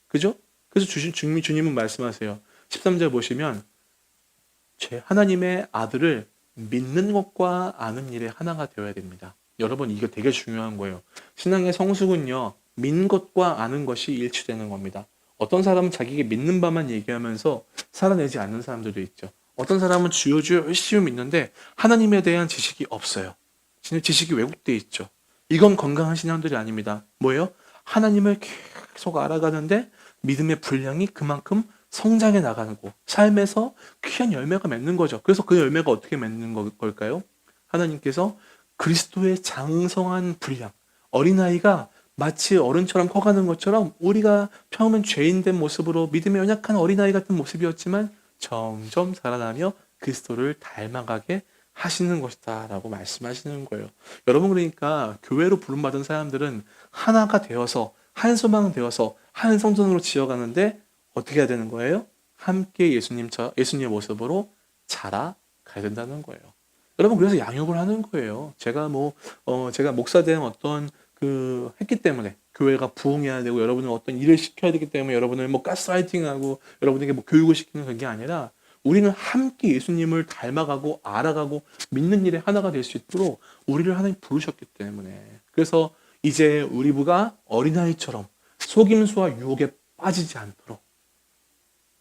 그죠? 그래서 주님은 말씀하세요. 13절 보시면 하나님의 아들을 믿는 것과 아는 일에 하나가 되어야 됩니다. 여러분 이거 되게 중요한 거예요. 신앙의 성숙은요. 믿는 것과 아는 것이 일치되는 겁니다. 어떤 사람은 자기가 믿는 바만 얘기하면서 살아내지 않는 사람들도 있죠. 어떤 사람은 주여 주여 열심히 믿는데 하나님에 대한 지식이 없어요. 지식이 왜곡되어 있죠. 이건 건강한 신앙들이 아닙니다. 뭐예요? 하나님을 계속 알아가는데 믿음의 분량이 그만큼 성장해 나가고 삶에서 귀한 열매가 맺는 거죠. 그래서 그 열매가 어떻게 맺는 걸까요? 하나님께서 그리스도의 장성한 분량, 어린아이가 마치 어른처럼 커가는 것처럼 우리가 처음엔 죄인된 모습으로 믿음에 연약한 어린아이 같은 모습이었지만 점점 자라나며 그리스도를 닮아가게 하시는 것이다 라고 말씀하시는 거예요. 여러분 그러니까 교회로 부름받은 사람들은 하나가 되어서 한 소망 되어서 한 성전으로 지어가는데 어떻게 해야 되는 거예요? 함께 예수님의 모습으로 자라가야 된다는 거예요. 여러분 그래서 양육을 하는 거예요. 제가 제가 목사된 어떤 했기 때문에 교회가 부흥해야 되고 여러분은 어떤 일을 시켜야 되기 때문에 여러분을 가스라이팅하고 여러분에게 교육을 시키는 그게 아니라 우리는 함께 예수님을 닮아가고 알아가고 믿는 일에 하나가 될 수 있도록 우리를 하나님 부르셨기 때문에 그래서 이제 우리 부가 어린아이처럼 속임수와 유혹에 빠지지 않도록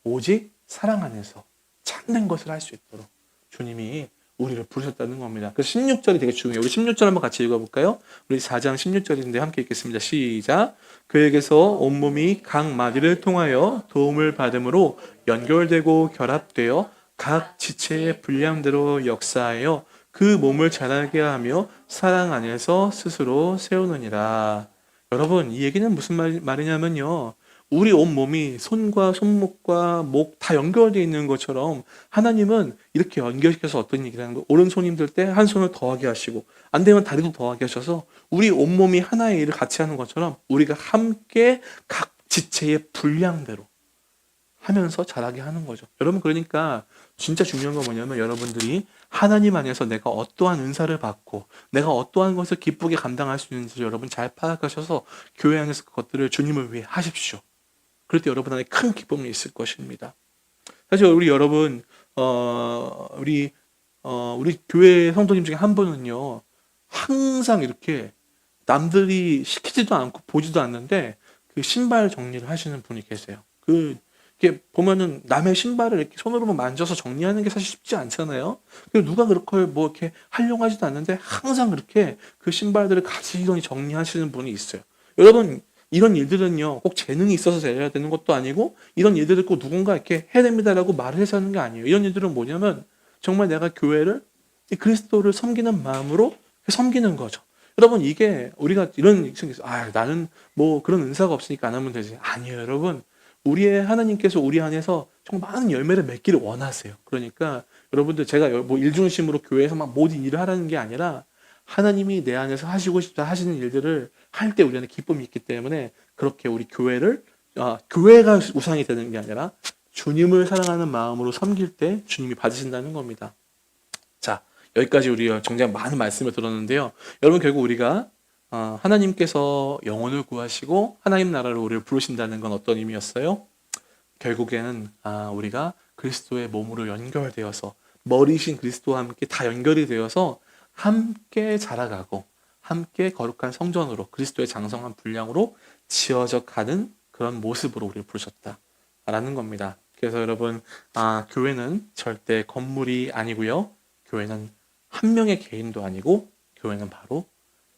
오직 사랑 안에서 참된 것을 할 수 있도록 주님이 우리를 부르셨다는 겁니다. 그래서 16절이 되게 중요해요. 우리 16절 한번 같이 읽어볼까요? 우리 4장 16절인데 함께 읽겠습니다. 시작. 그에게서 온몸이 각 마디를 통하여 도움을 받음으로 연결되고 결합되어 각 지체의 분량대로 역사하여 그 몸을 자라게 하며 사랑 안에서 스스로 세우느니라. 여러분 이 얘기는 무슨 말이냐면요. 우리 온몸이 손과 손목과 목 다 연결되어 있는 것처럼 하나님은 이렇게 연결시켜서 어떤 얘기를 하는 거예요. 오른손 힘들 때 한 손을 더하게 하시고 안 되면 다리도 더하게 하셔서 우리 온몸이 하나의 일을 같이 하는 것처럼 우리가 함께 각 지체의 분량대로 하면서 자라게 하는 거죠. 여러분 그러니까 진짜 중요한 건 뭐냐면 여러분들이 하나님 안에서 내가 어떠한 은사를 받고 내가 어떠한 것을 기쁘게 감당할 수 있는지 여러분 잘 파악하셔서 교회 안에서 그것들을 주님을 위해 하십시오. 그럴 때 여러분 안에 큰 기쁨이 있을 것입니다. 사실 우리 여러분 우리 교회 성도님 중에 한 분은요 항상 이렇게 남들이 시키지도 않고 보지도 않는데 그 신발 정리를 하시는 분이 계세요. 이렇게 보면은 남의 신발을 이렇게 손으로 만져서 정리하는 게 사실 쉽지 않잖아요. 누가 그렇게 이렇게 하려고 하지도 않는데 항상 그렇게 그 신발들을 가지런히 정리하시는 분이 있어요. 여러분 이런 일들은요 꼭 재능이 있어서 해야 되는 것도 아니고 이런 일들을 꼭 누군가 이렇게 해야 됩니다라고 말을 해서 하는 게 아니에요. 이런 일들은 뭐냐면 정말 내가 교회를 그리스도를 섬기는 마음으로 섬기는 거죠. 여러분 이게 우리가 이런 나는 그런 은사가 없으니까 안 하면 되지. 아니에요 여러분. 우리의 하나님께서 우리 안에서 정말 많은 열매를 맺기를 원하세요. 그러니까 여러분들 제가 일중심으로 교회에서 모든 일을 하라는 게 아니라 하나님이 내 안에서 하시고 싶다 하시는 일들을 할 때 우리 안에 기쁨이 있기 때문에 그렇게 우리 교회가 우상이 되는 게 아니라 주님을 사랑하는 마음으로 섬길 때 주님이 받으신다는 겁니다. 자, 여기까지 우리가 정말 많은 말씀을 들었는데요. 여러분 결국 우리가 하나님께서 영혼을 구하시고 하나님 나라로 우리를 부르신다는 건 어떤 의미였어요? 결국에는 우리가 그리스도의 몸으로 연결되어서 머리신 그리스도와 함께 다 연결이 되어서 함께 자라가고 함께 거룩한 성전으로 그리스도의 장성한 분량으로 지어져 가는 그런 모습으로 우리를 부르셨다라는 겁니다. 그래서 여러분 교회는 절대 건물이 아니고요. 교회는 한 명의 개인도 아니고 교회는 바로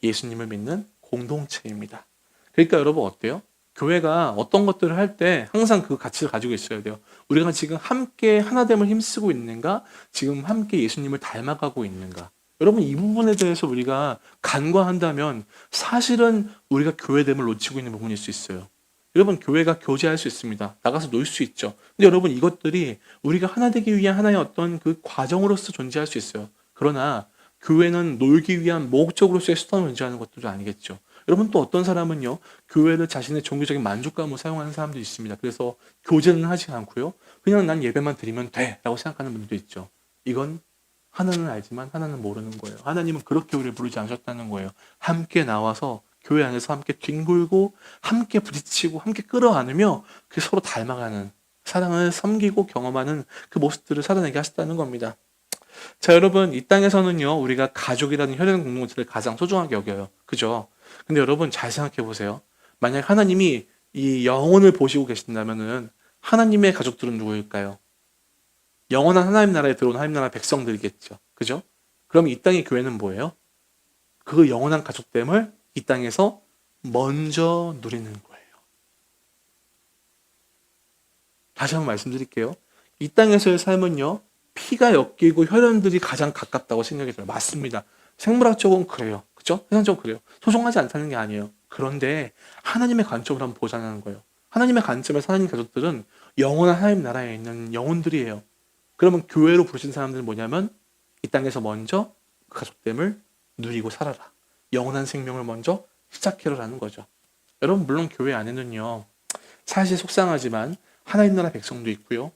예수님을 믿는 공동체입니다. 그러니까 여러분 어때요? 교회가 어떤 것들을 할 때 항상 그 가치를 가지고 있어야 돼요. 우리가 지금 함께 하나됨을 힘쓰고 있는가? 지금 함께 예수님을 닮아가고 있는가? 여러분, 이 부분에 대해서 우리가 간과한다면 사실은 우리가 교회됨을 놓치고 있는 부분일 수 있어요. 여러분, 교회가 교제할 수 있습니다. 나가서 놀 수 있죠. 근데 여러분, 이것들이 우리가 하나 되기 위한 하나의 어떤 그 과정으로서 존재할 수 있어요. 그러나 교회는 놀기 위한 목적으로서의 수단으로 존재하는 것들도 아니겠죠. 여러분, 또 어떤 사람은요, 교회를 자신의 종교적인 만족감으로 사용하는 사람도 있습니다. 그래서 교제는 하지 않고요, 그냥 난 예배만 드리면 돼 라고 생각하는 분들도 있죠. 이건 하나는 알지만 하나는 모르는 거예요. 하나님은 그렇게 우리를 부르지 않으셨다는 거예요. 함께 나와서 교회 안에서 함께 뒹굴고 함께 부딪히고 함께 끌어안으며 그 서로 닮아가는, 사랑을 섬기고 경험하는 그 모습들을 살아내게 하셨다는 겁니다. 자, 여러분, 이 땅에서는요, 우리가 가족이라는 혈연 공동체를 가장 소중하게 여겨요. 그죠? 근데 여러분, 잘 생각해 보세요. 만약 하나님이 이 영혼을 보시고 계신다면은 하나님의 가족들은 누구일까요? 영원한 하나님 나라에 들어온 하나님 나라 백성들이겠죠. 그죠? 그럼 이 땅의 교회는 뭐예요? 그 영원한 가족됨을 이 땅에서 먼저 누리는 거예요. 다시 한번 말씀드릴게요. 이 땅에서의 삶은요, 피가 엮이고 혈연들이 가장 가깝다고 생각이 들어요. 맞습니다. 생물학적으로는 그래요. 그죠? 세상적으로 그래요. 소중하지 않다는 게 아니에요. 그런데 하나님의 관점으로 한번 보자는 거예요. 하나님의 관점에서 하나님 가족들은 영원한 하나님 나라에 있는 영혼들이에요. 그러면 교회로 부르신 사람들은 뭐냐면 이 땅에서 먼저 그 가족됨을 누리고 살아라. 영원한 생명을 먼저 시작해라라는 거죠. 여러분, 물론 교회 안에는요, 사실 속상하지만 하나님 나라 백성도 있고요,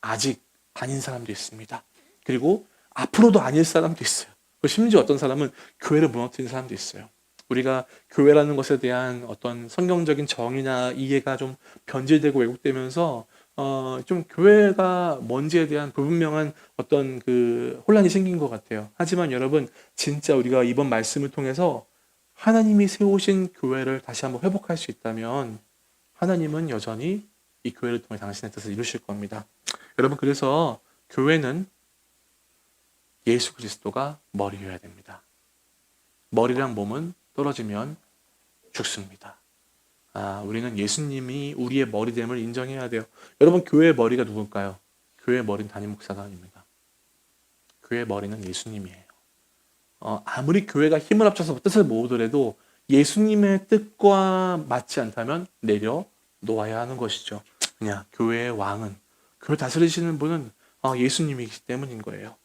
아직 아닌 사람도 있습니다. 그리고 앞으로도 아닐 사람도 있어요. 심지어 어떤 사람은 교회를 무너뜨린 사람도 있어요. 우리가 교회라는 것에 대한 어떤 성경적인 정의나 이해가 좀 변질되고 왜곡되면서 좀 교회가 뭔지에 대한 불분명한 어떤 그 혼란이 생긴 것 같아요. 하지만 여러분, 진짜 우리가 이번 말씀을 통해서 하나님이 세우신 교회를 다시 한번 회복할 수 있다면 하나님은 여전히 이 교회를 통해 당신의 뜻을 이루실 겁니다. 여러분, 그래서 교회는 예수 그리스도가 머리여야 됩니다. 머리랑 몸은 떨어지면 죽습니다. 우리는 예수님이 우리의 머리됨을 인정해야 돼요. 여러분, 교회의 머리가 누굴까요? 교회의 머리는 담임 목사가 아닙니다. 교회의 머리는 예수님이에요. 아무리 교회가 힘을 합쳐서 뜻을 모으더라도 예수님의 뜻과 맞지 않다면 내려 놓아야 하는 것이죠. 그냥 교회의 왕은, 교회 다스리시는 분은 예수님이기 때문인 거예요.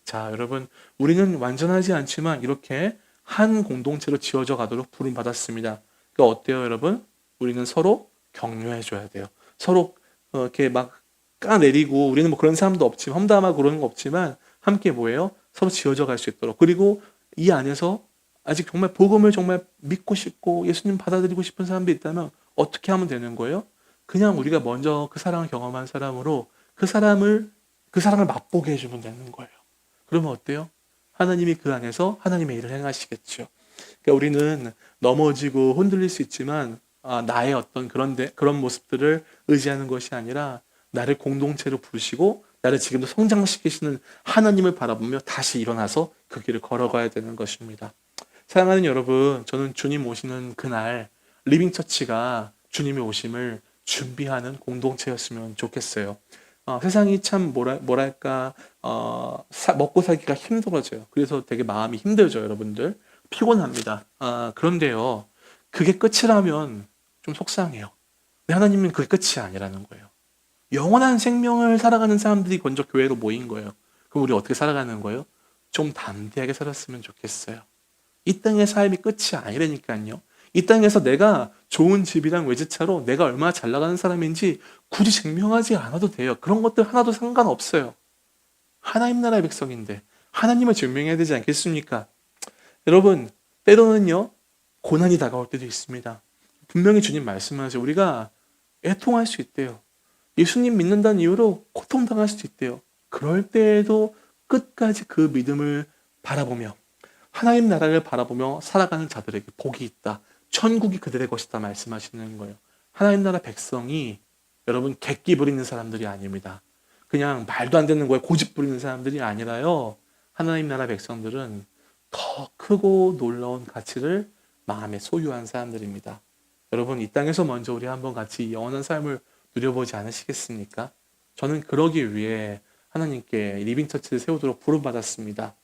자, 여러분, 우리는 완전하지 않지만 이렇게 한 공동체로 지어져 가도록 부름 받았습니다. 그러니까 어때요, 여러분? 우리는 서로 격려해 줘야 돼요. 서로 이렇게 막 까내리고, 우리는 뭐 그런 사람도 없지만, 험담하고 그러는 거 없지만 함께 뭐예요? 서로 지어져 갈 수 있도록. 그리고 이 안에서 아직 정말 복음을 정말 믿고 싶고 예수님 받아들이고 싶은 사람들이 있다면 어떻게 하면 되는 거예요? 그냥 우리가 먼저 그 사랑을 경험한 사람으로 그 사랑을 맛보게 해주면 되는 거예요. 그러면 어때요? 하나님이 그 안에서 하나님의 일을 행하시겠죠. 그러니까 우리는 넘어지고 흔들릴 수 있지만 나의 어떤 그런 모습들을 의지하는 것이 아니라 나를 공동체로 부르시고 나를 지금도 성장시키시는 하나님을 바라보며 다시 일어나서 그 길을 걸어가야 되는 것입니다. 사랑하는 여러분, 저는 주님 오시는 그날 리빙처치가 주님의 오심을 준비하는 공동체였으면 좋겠어요. 세상이 참 뭐랄까 먹고 살기가 힘들어져요. 그래서 되게 마음이 힘들죠, 여러분들. 피곤합니다. 그런데요, 그게 끝이라면 좀 속상해요. 근데 하나님은 그게 끝이 아니라는 거예요. 영원한 생명을 살아가는 사람들이 먼저 교회로 모인 거예요. 그럼 우리 어떻게 살아가는 거예요? 좀 담대하게 살았으면 좋겠어요. 이 땅의 삶이 끝이 아니라니까요. 이 땅에서 내가 좋은 집이랑 외제차로 내가 얼마나 잘 나가는 사람인지 굳이 증명하지 않아도 돼요. 그런 것들 하나도 상관없어요. 하나님 나라의 백성인데 하나님을 증명해야 되지 않겠습니까? 여러분, 때로는요, 고난이 다가올 때도 있습니다. 분명히 주님 말씀하세요. 우리가 애통할 수 있대요. 예수님 믿는다는 이유로 고통당할 수도 있대요. 그럴 때에도 끝까지 그 믿음을 바라보며 하나님 나라를 바라보며 살아가는 자들에게 복이 있다. 천국이 그들의 것이다 말씀하시는 거예요. 하나님 나라 백성이 여러분 객기 부리는 사람들이 아닙니다. 그냥 말도 안 되는 거에 고집 부리는 사람들이 아니라요. 하나님 나라 백성들은 더 크고 놀라운 가치를 마음에 소유한 사람들입니다. 여러분, 이 땅에서 먼저 우리 한번 같이 영원한 삶을 누려보지 않으시겠습니까? 저는 그러기 위해 하나님께 리빙처치를 세우도록 부름받았습니다.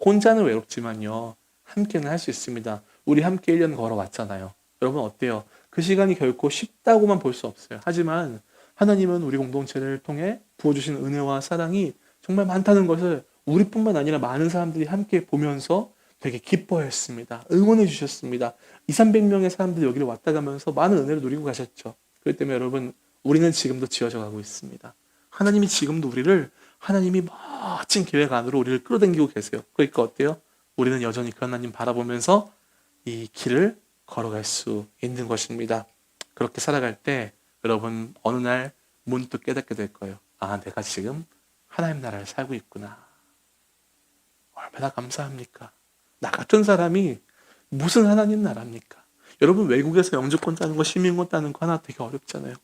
혼자는 외롭지만요, 함께는 할 수 있습니다. 우리 함께 1년 걸어왔잖아요. 여러분 어때요? 그 시간이 결코 쉽다고만 볼 수 없어요. 하지만 하나님은 우리 공동체를 통해 부어주신 은혜와 사랑이 정말 많다는 것을 우리뿐만 아니라 많은 사람들이 함께 보면서 되게 기뻐했습니다. 응원해 주셨습니다. 200~300명의 사람들이 여기를 왔다 가면서 많은 은혜를 누리고 가셨죠. 그렇기 때문에 여러분, 우리는 지금도 지어져 가고 있습니다. 하나님이 지금도 우리를, 하나님이 멋진 계획 안으로 우리를 끌어당기고 계세요. 그러니까 어때요? 우리는 여전히 그 하나님 바라보면서 이 길을 걸어갈 수 있는 것입니다. 그렇게 살아갈 때 여러분, 어느 날 문득 깨닫게 될 거예요. 아, 내가 지금 하나님 나라를 살고 있구나. 얼마나 감사합니까? 나 같은 사람이 무슨 하나님 나라입니까? 여러분, 외국에서 영주권 따는 거, 시민권 따는 거 하나 되게 어렵잖아요.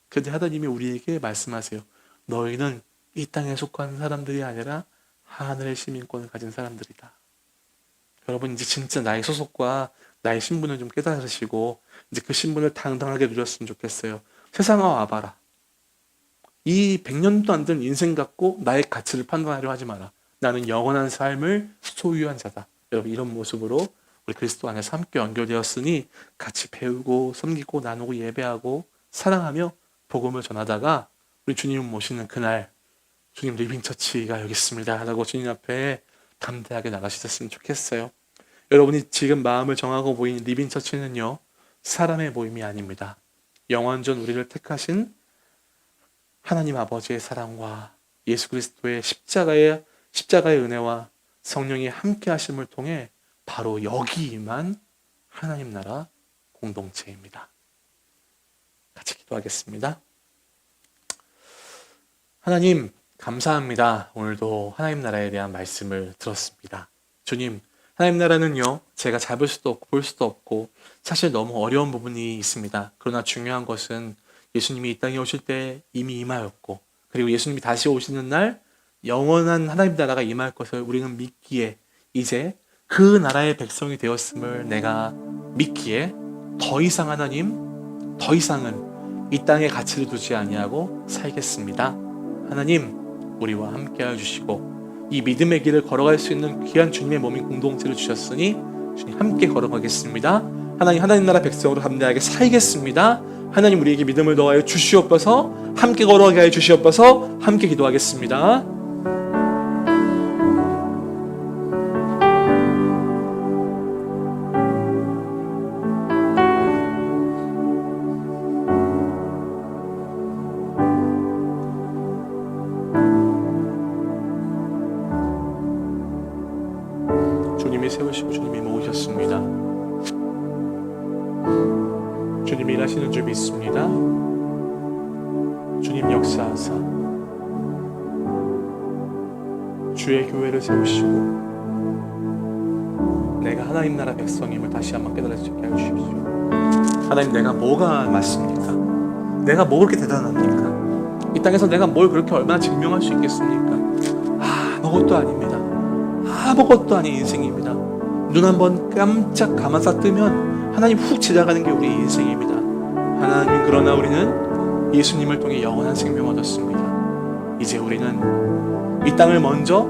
그런데 하나님이 우리에게 말씀하세요. 너희는 이 땅에 속한 사람들이 아니라 하늘의 시민권을 가진 사람들이다. 여러분, 이제 진짜 나의 소속과 나의 신분을 좀 깨달으시고 이제 그 신분을 당당하게 누렸으면 좋겠어요. 세상아 와봐라. 이 100년도 안 된 인생 갖고 나의 가치를 판단하려 하지 마라. 나는 영원한 삶을 소유한 자다. 여러분, 이런 모습으로 우리 그리스도 안에서 함께 연결되었으니 같이 배우고 섬기고 나누고 예배하고 사랑하며 복음을 전하다가 우리 주님을 모시는 그날, 주님 리빙처치가 여기 있습니다 라고 주님 앞에 담대하게 나가셨으면 좋겠어요. 여러분이 지금 마음을 정하고 모인 리빙처치는요, 사람의 모임이 아닙니다. 영원전 우리를 택하신 하나님 아버지의 사랑과 예수 그리스도의 십자가의 은혜와 성령이 함께 하심을 통해 바로 여기 임한 하나님 나라 공동체입니다. 같이 기도하겠습니다. 하나님, 감사합니다. 오늘도 하나님 나라에 대한 말씀을 들었습니다. 주님, 하나님 나라는요, 제가 잡을 수도 없고 볼 수도 없고 사실 너무 어려운 부분이 있습니다. 그러나 중요한 것은 예수님이 이 땅에 오실 때 이미 임하였고, 그리고 예수님이 다시 오시는 날 영원한 하나님 나라가 임할 것을 우리는 믿기에, 이제 그 나라의 백성이 되었음을 내가 믿기에 더 이상 하나님, 더 이상은 이 땅에 가치를 두지 아니하고 살겠습니다. 하나님, 우리와 함께하여 주시고 이 믿음의 길을 걸어갈 수 있는 귀한 주님의 몸인 공동체를 주셨으니 주님 함께 걸어가겠습니다. 하나님 나라 백성으로 담대하게 살겠습니다. 하나님, 우리에게 믿음을 더하여 주시옵소서. 함께 걸어가게 하여 주시옵소서. 함께 기도하겠습니다. 주님이 세우시고 주님이 모으셨습니다. 주님이 일하시는 줄 믿습니다. 주님 역사하사 주의 교회를 세우시고 내가 하나님 나라 백성임을 다시 한번 깨달을 수 있게 하여 주십시오. 하나님, 내가 뭐가 맞습니까? 내가 뭐 그렇게 대단합니까? 이 땅에서 내가 뭘 그렇게 얼마나 증명할 수 있겠습니까? 아무것도 아닙니다. 아무것도 아닌 인생입니다. 눈 한번 깜짝 감아서 뜨면 하나님 훅 지나가는 게 우리의 인생입니다. 하나님, 그러나 우리는 예수님을 통해 영원한 생명을 얻었습니다. 이제 우리는 이 땅을 먼저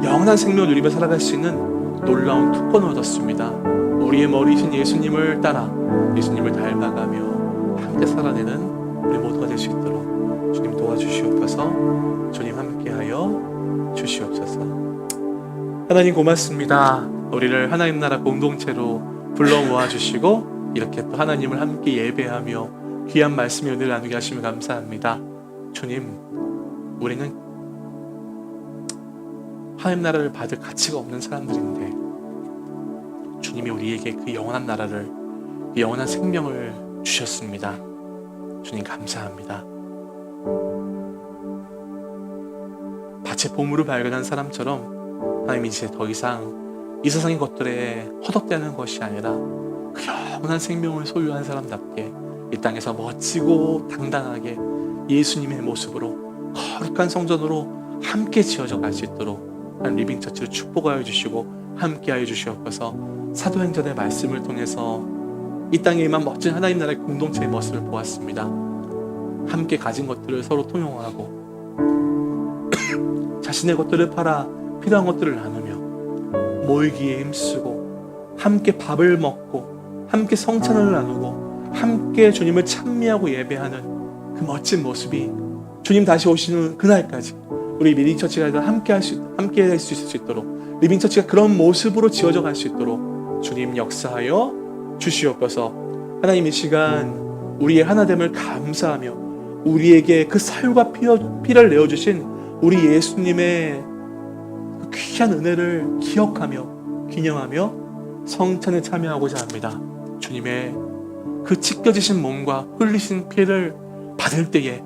영원한 생명을 누리며 살아갈 수 있는 놀라운 특권을 얻었습니다. 우리의 머리이신 예수님을 따라 예수님을 닮아가며 함께 살아내는 우리 모두가 될 수 있도록 주님 도와주시옵소서. 주님 함께하여 주시옵소서. 하나님, 고맙습니다. 우리를 하나님 나라 공동체로 불러 모아주시고 이렇게 또 하나님을 함께 예배하며 귀한 말씀의 은혜를 나누게 하시면 감사합니다. 주님, 우리는 하나님 나라를 받을 가치가 없는 사람들인데 주님이 우리에게 그 영원한 나라를, 그 영원한 생명을 주셨습니다. 주님, 감사합니다. 밭에 보물을 발견한 사람처럼 하나님, 이제 더 이상 이 세상의 것들에 허덕대는 것이 아니라 그 영원한 생명을 소유한 사람답게 이 땅에서 멋지고 당당하게 예수님의 모습으로 거룩한 성전으로 함께 지어져 갈 수 있도록 하나님 리빙처치를 축복하여 주시고 함께하여 주시옵소서. 사도행전의 말씀을 통해서 이 땅에 임한 멋진 하나님 나라의 공동체의 모습을 보았습니다. 함께 가진 것들을 서로 통용하고 자신의 것들을 팔아 필요한 것들을 나누며 모이기에 힘쓰고 함께 밥을 먹고 함께 성찬을 나누고 함께 주님을 찬미하고 예배하는 그 멋진 모습이 주님 다시 오시는 그날까지 우리 리빙처치가 함께 할 수 있을 수 있도록, 리빙처치가 그런 모습으로 지어져 갈 수 있도록 주님 역사하여 주시옵소서. 하나님, 이 시간 우리의 하나됨을 감사하며 우리에게 그 살과 피를 내어주신 우리 예수님의 그 귀한 은혜를 기억하며 기념하며 성찬에 참여하고자 합니다. 주님의 그 찢겨지신 몸과 흘리신 피를 받을 때에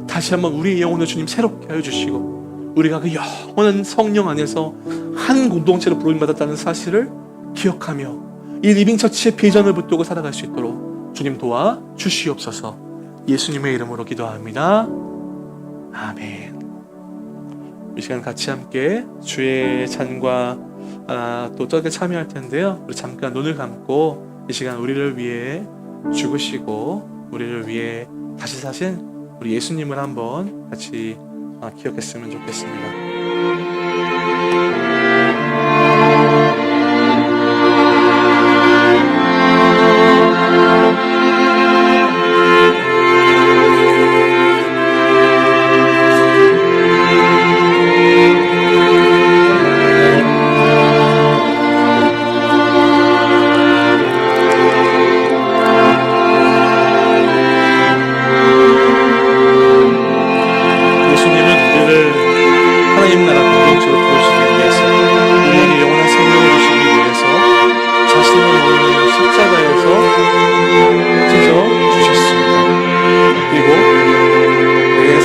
다시 한번 우리의 영혼을 주님 새롭게 하여 주시고 우리가 그 영원한 성령 안에서 한 공동체로 부름받았다는 사실을 기억하며 이 리빙처치의 비전을 붙들고 살아갈 수 있도록 주님 도와 주시옵소서. 예수님의 이름으로 기도합니다. 아멘. 이 시간 같이 함께 주의 찬과 또 떡에 참여할 텐데요. 우리 잠깐 눈을 감고 이 시간 우리를 위해 죽으시고 우리를 위해 다시 사신 우리 예수님을 한번 같이 기억했으면 좋겠습니다.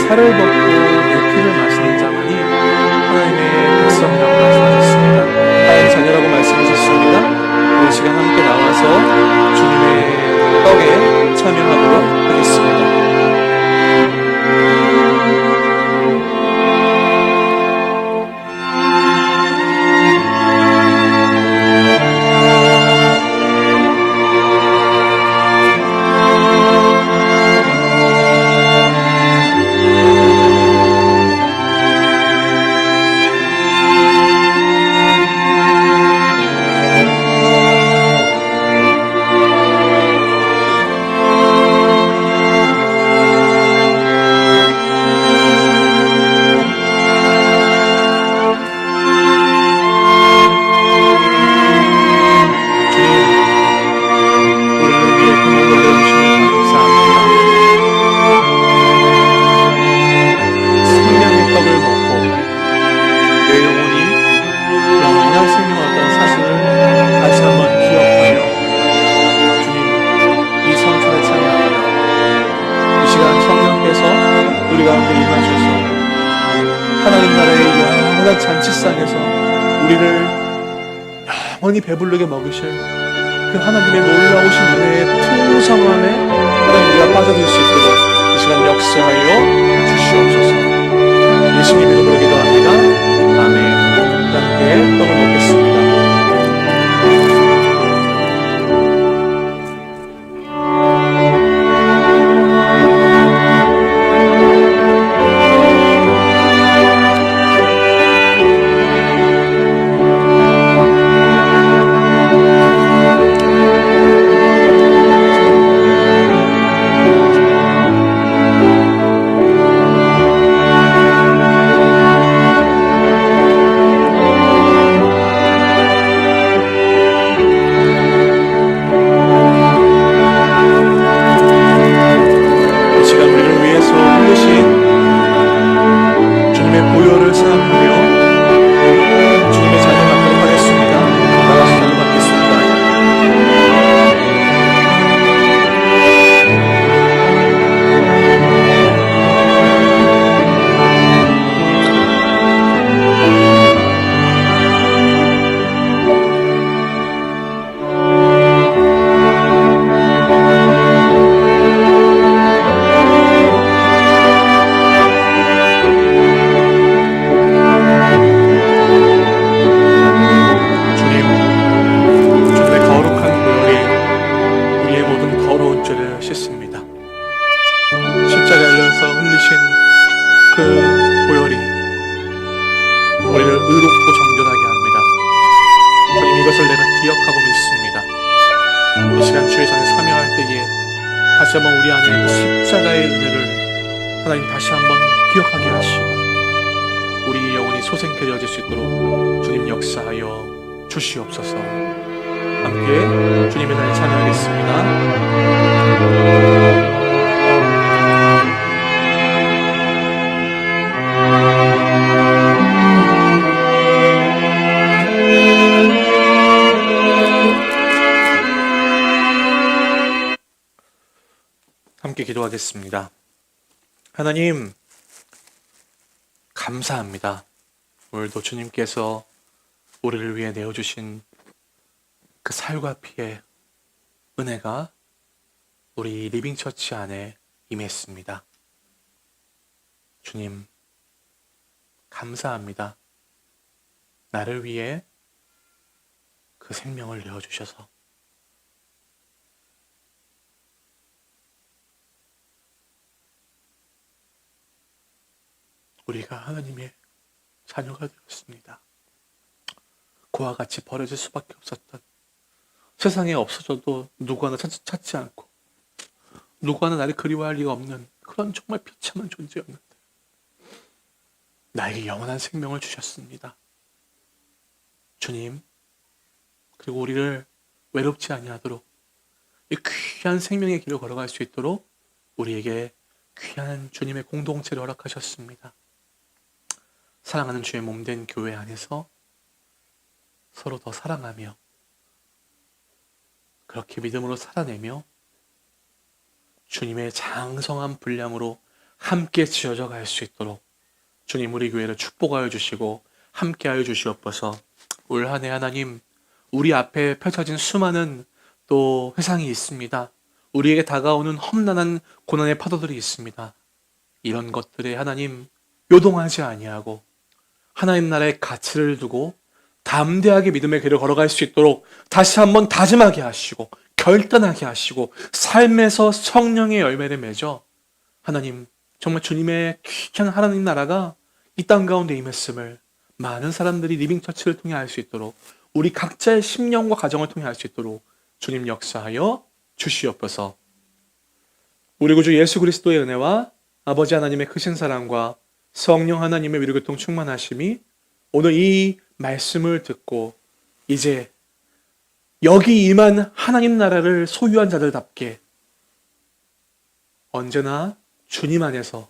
살을 벗고 내 피를 마시는 자만이 하나님의 백성이라고 말씀하셨습니다. 하나님의 자녀라고 말씀하셨습니다. 우리 시간 함께 나와서 주님의 떡에 참여하도록 하겠습니다. 잔치상에서 우리를 영원히 배부르게 먹으실 그 하나님의 놀라우신 은혜의 풍성함에 하나님 우리가 빠져들 수 있도록 이 시간 역사하여 주시옵소서. 예수님 이름으로 기도합니다. 아멘. 함께 떡을 먹겠습니다. 우리를 의롭고 정결하게 합니다. 주님, 이것을 내가 기억하고 믿습니다. 이 시간 주의 전에 참여할 때에 다시 한번 우리 안에 그 십자가의 은혜를 하나님 다시 한번 기억하게 하시고 우리 영혼이 소생케 되어질 수 있도록 주님 역사하여 주시옵소서. 함께 주님의 날에 참여하겠습니다. 함께 기도하겠습니다. 하나님, 감사합니다. 오늘도 주님께서 우리를 위해 내어주신 그 살과 피의 은혜가 우리 리빙처치 안에 임했습니다. 주님, 감사합니다. 나를 위해 그 생명을 내어주셔서 우리가 하나님의 자녀가 되었습니다. 그와 같이 버려질 수밖에 없었던, 세상에 없어져도 누구 하나 찾지 않고 누구 하나 나를 그리워할 리가 없는 그런 정말 비참한 존재였는데 나에게 영원한 생명을 주셨습니다. 주님, 그리고 우리를 외롭지 아니하도록 이 귀한 생명의 길을 걸어갈 수 있도록 우리에게 귀한 주님의 공동체를 허락하셨습니다. 사랑하는 주의 몸된 교회 안에서 서로 더 사랑하며 그렇게 믿음으로 살아내며 주님의 장성한 분량으로 함께 지어져 갈 수 있도록 주님, 우리 교회를 축복하여 주시고 함께하여 주시옵소서. 올 한 해 하나님, 우리 앞에 펼쳐진 수많은 또 회상이 있습니다. 우리에게 다가오는 험난한 고난의 파도들이 있습니다. 이런 것들에 하나님 요동하지 아니하고 하나님 나라의 가치를 두고 담대하게 믿음의 길을 걸어갈 수 있도록 다시 한번 다짐하게 하시고 결단하게 하시고 삶에서 성령의 열매를 맺어 하나님, 정말 주님의 귀한 하나님 나라가 이 땅 가운데 임했음을 많은 사람들이 리빙처치를 통해 알 수 있도록, 우리 각자의 심령과 가정을 통해 알 수 있도록 주님 역사하여 주시옵소서. 우리 구주 예수 그리스도의 은혜와 아버지 하나님의 크신 사랑과 성령 하나님의 위로교통 충만하심이 오늘 이 말씀을 듣고 이제 여기 임한 하나님 나라를 소유한 자들답게 언제나 주님 안에서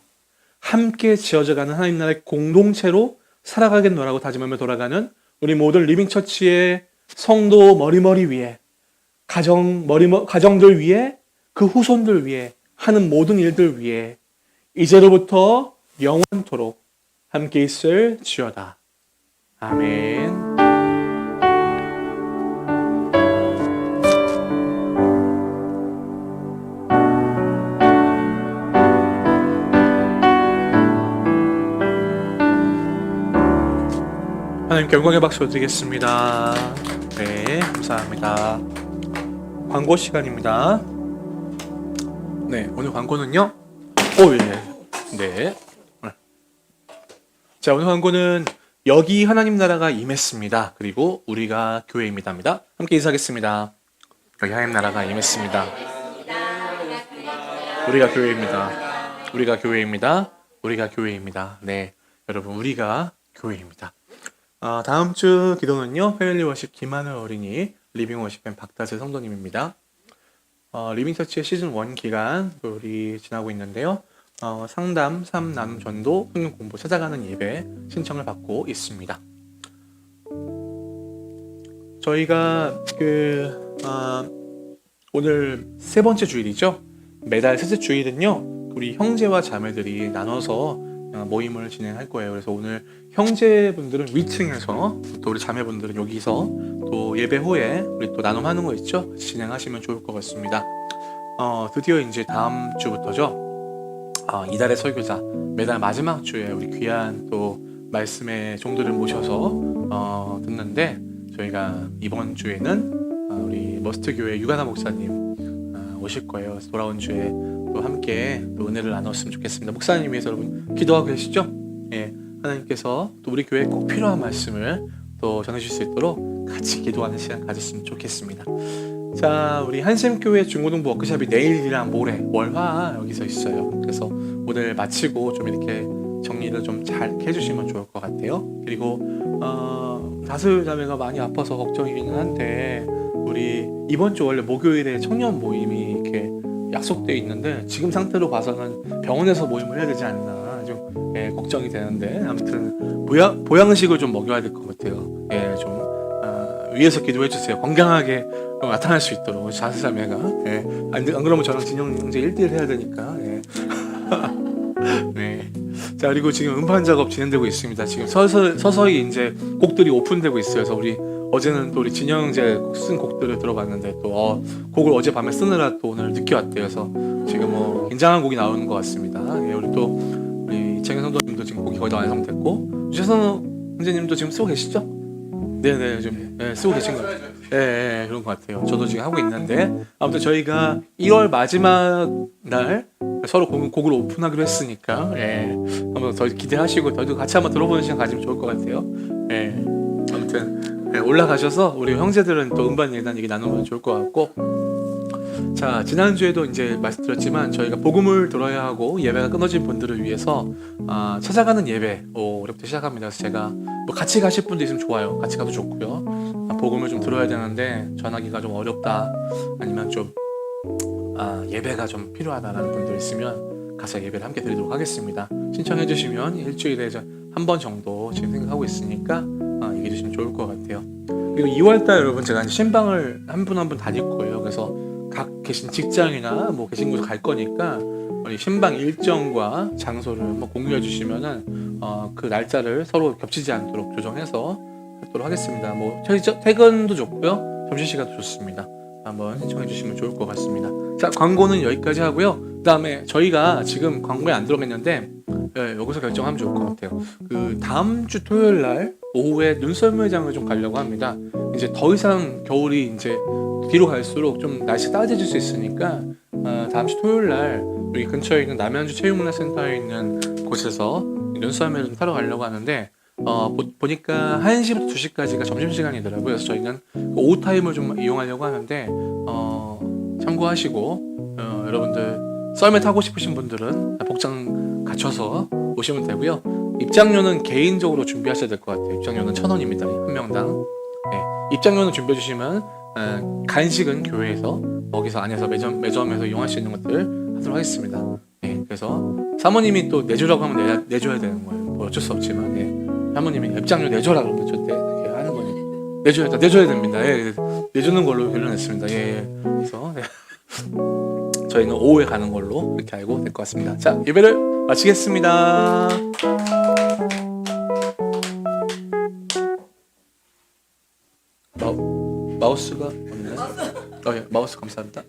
함께 지어져가는 하나님 나라의 공동체로 살아가겠노라고 다짐하며 돌아가는 우리 모든 리빙처치의 성도 머리머리 위에, 가정들 위에, 그 후손들 위에 하는 모든 일들 위에 이제로부터 영원토록 함께 있을 지어다. 아멘. 하나님께 영광의 박수 드리겠습니다. 네, 감사합니다. 광고 시간입니다. 네, 오늘 광고는요. 네. 자, 오늘 광고는 여기 하나님 나라가 임했습니다. 그리고 우리가 교회입니다. 함께 인사하겠습니다. 여기 하나님 나라가 임했습니다. 우리가 교회입니다. 우리가 교회입니다. 우리가 교회입니다. 네, 여러분, 우리가 교회입니다. 다음 주 기도는요, 패밀리 워십 김하늘 어린이, 리빙 워십앤 박다재 성도님입니다. 리빙처치의 시즌 1 기간 우리 지나고 있는데요. 상담, 나눔 전도, 성경 공부 찾아가는 예배 신청을 받고 있습니다. 저희가 오늘 세 번째 주일이죠. 매달 셋째 주일은요, 우리 형제와 자매들이 나눠서 모임을 진행할 거예요. 그래서 오늘 형제분들은 위층에서, 또 우리 자매분들은 여기서, 또 예배 후에 우리 또 나눔하는 거 있죠? 진행하시면 좋을 것 같습니다. 드디어 이제 다음 주부터죠. 이달의 설교자, 매달 마지막 주에 우리 귀한 또 말씀의 종들을 모셔서 듣는데, 저희가 이번 주에는 우리 머스트 교회 유가나 목사님 오실 거예요. 그래서 돌아온 주에 또 함께 또 은혜를 나눴으면 좋겠습니다. 목사님 위해서 여러분 기도하고 계시죠? 예, 하나님께서 또 우리 교회에 꼭 필요한 말씀을 또 전해주실 수 있도록 같이 기도하는 시간 가졌으면 좋겠습니다. 자, 우리 한샘교회 중고등부 워크숍이 내일이랑 모레 월화 여기서 있어요. 그래서 오늘 마치고 좀 이렇게 정리를 좀 잘 해주시면 좋을 것 같아요. 그리고 다슬 자매가 많이 아파서 걱정이기는 한데 우리 이번 주 원래 목요일에 청년 모임이 이렇게 약속되어 있는데 지금 상태로 봐서는 병원에서 모임을 해야 되지 않나 좀 걱정이 되는데 아무튼 보양식을 좀 먹여야 될 것 같아요. 좀 위에서 기도해 주세요. 건강하게 나타날 수 있도록 다슬 자매가 안 그러면 저랑 진영 형제 1대1 해야 되니까 네. 자, 그리고 지금 음반 작업 진행되고 있습니다. 지금 서서히 이제 곡들이 오픈되고 있어요. 그래서 우리 어제는 또 우리 진영 형제 쓴 곡들을 들어봤는데 또 곡을 어젯밤에 쓰느라 또 오늘 늦게 왔대요. 그래서 지금 뭐 굉장한 곡이 나오는 것 같습니다. 우리 또 우리 이창현 선도님도 지금 곡이 거의 다 완성됐고 유재선 형제님도 지금 쓰고 계시죠? 네네 좀 쓰고 계신 것 같아요. 그런 것 같아요. 저도 지금 하고 있는데 아무튼 저희가 1월 마지막 날 서로 곡을 오픈하기로 했으니까 한번 더 기대하시고 저희도 같이 한번 들어보는 시간 가지면 좋을 것 같아요. 아무튼 올라가셔서 우리 형제들은 또 음반 예단 얘기 나누면 좋을 것 같고 자 지난주에도 이제 말씀드렸지만 저희가 복음을 들어야 하고 예배가 끊어진 분들을 위해서 찾아가는 예배 올해부터 시작합니다. 그래서 제가 뭐 같이 가실 분도 있으면 좋아요. 같이 가도 좋고요. 복음을 좀 들어야 되는데 전하기가 좀 어렵다 아니면 좀 예배가 좀 필요하다라는 분들 있으면 가서 예배를 함께 드리도록 하겠습니다. 신청해 주시면 일주일에 한 번 정도 지금 생각하고 있으니까 얘기해 주시면 좋을 것 같아요. 그리고 2월달 여러분 제가 이제 신방을 한 분 한 분 다닐 거예요. 그래서 각 계신 직장이나 뭐 계신 곳에 갈 거니까 우리 신방 일정과 장소를 한번 공유해 주시면은 그 날짜를 서로 겹치지 않도록 조정해서 하도록 하겠습니다. 뭐 퇴근도 좋고요, 점심시간도 좋습니다. 한번 신청해 주시면 좋을 것 같습니다. 자, 광고는 여기까지 하고요. 그 다음에 저희가 지금 광고에 안 들어갔는데 여기서 결정하면 좋을 것 같아요. 그 다음 주 토요일 날 오후에 눈썰매장을 좀 가려고 합니다. 이제 더 이상 겨울이 이제 뒤로 갈수록 좀 날씨 따뜻해질 수 있으니까 다음 주 토요일 날 우리 근처에 있는 남양주 체육문화센터에 있는 곳에서 눈썰매를 좀 타러 가려고 하는데 보니까 1시부터 2시까지가 점심시간이더라고요. 그래서 저희는 그 오후 타임을 좀 이용하려고 하는데 참고하시고 여러분들 썰매 타고 싶으신 분들은 복장 갖춰서 오시면 되고요. 입장료는 개인적으로 준비하셔야 될 것 같아요. 입장료는 1,000원입니다. 한 명당. 입장료는 준비해 주시면 간식은 교회에서 거기서 안에서 매점에서 이용할 수 있는 것들 하도록 하겠습니다. 그래서 사모님이 또 내주라고 하면 내줘야 되는 거예요. 뭐 어쩔 수 없지만 사모님이 입장료 내줘라 그러면 저때 이렇게 하는 거니까 내줘야 됩니다. 내주는 걸로 결론냈습니다. 그래서 저희는 오후에 가는 걸로 이렇게 알고 될 것 같습니다. 자, 예배를 마치겠습니다. 마우스가 없네. 마우스 감사합니다.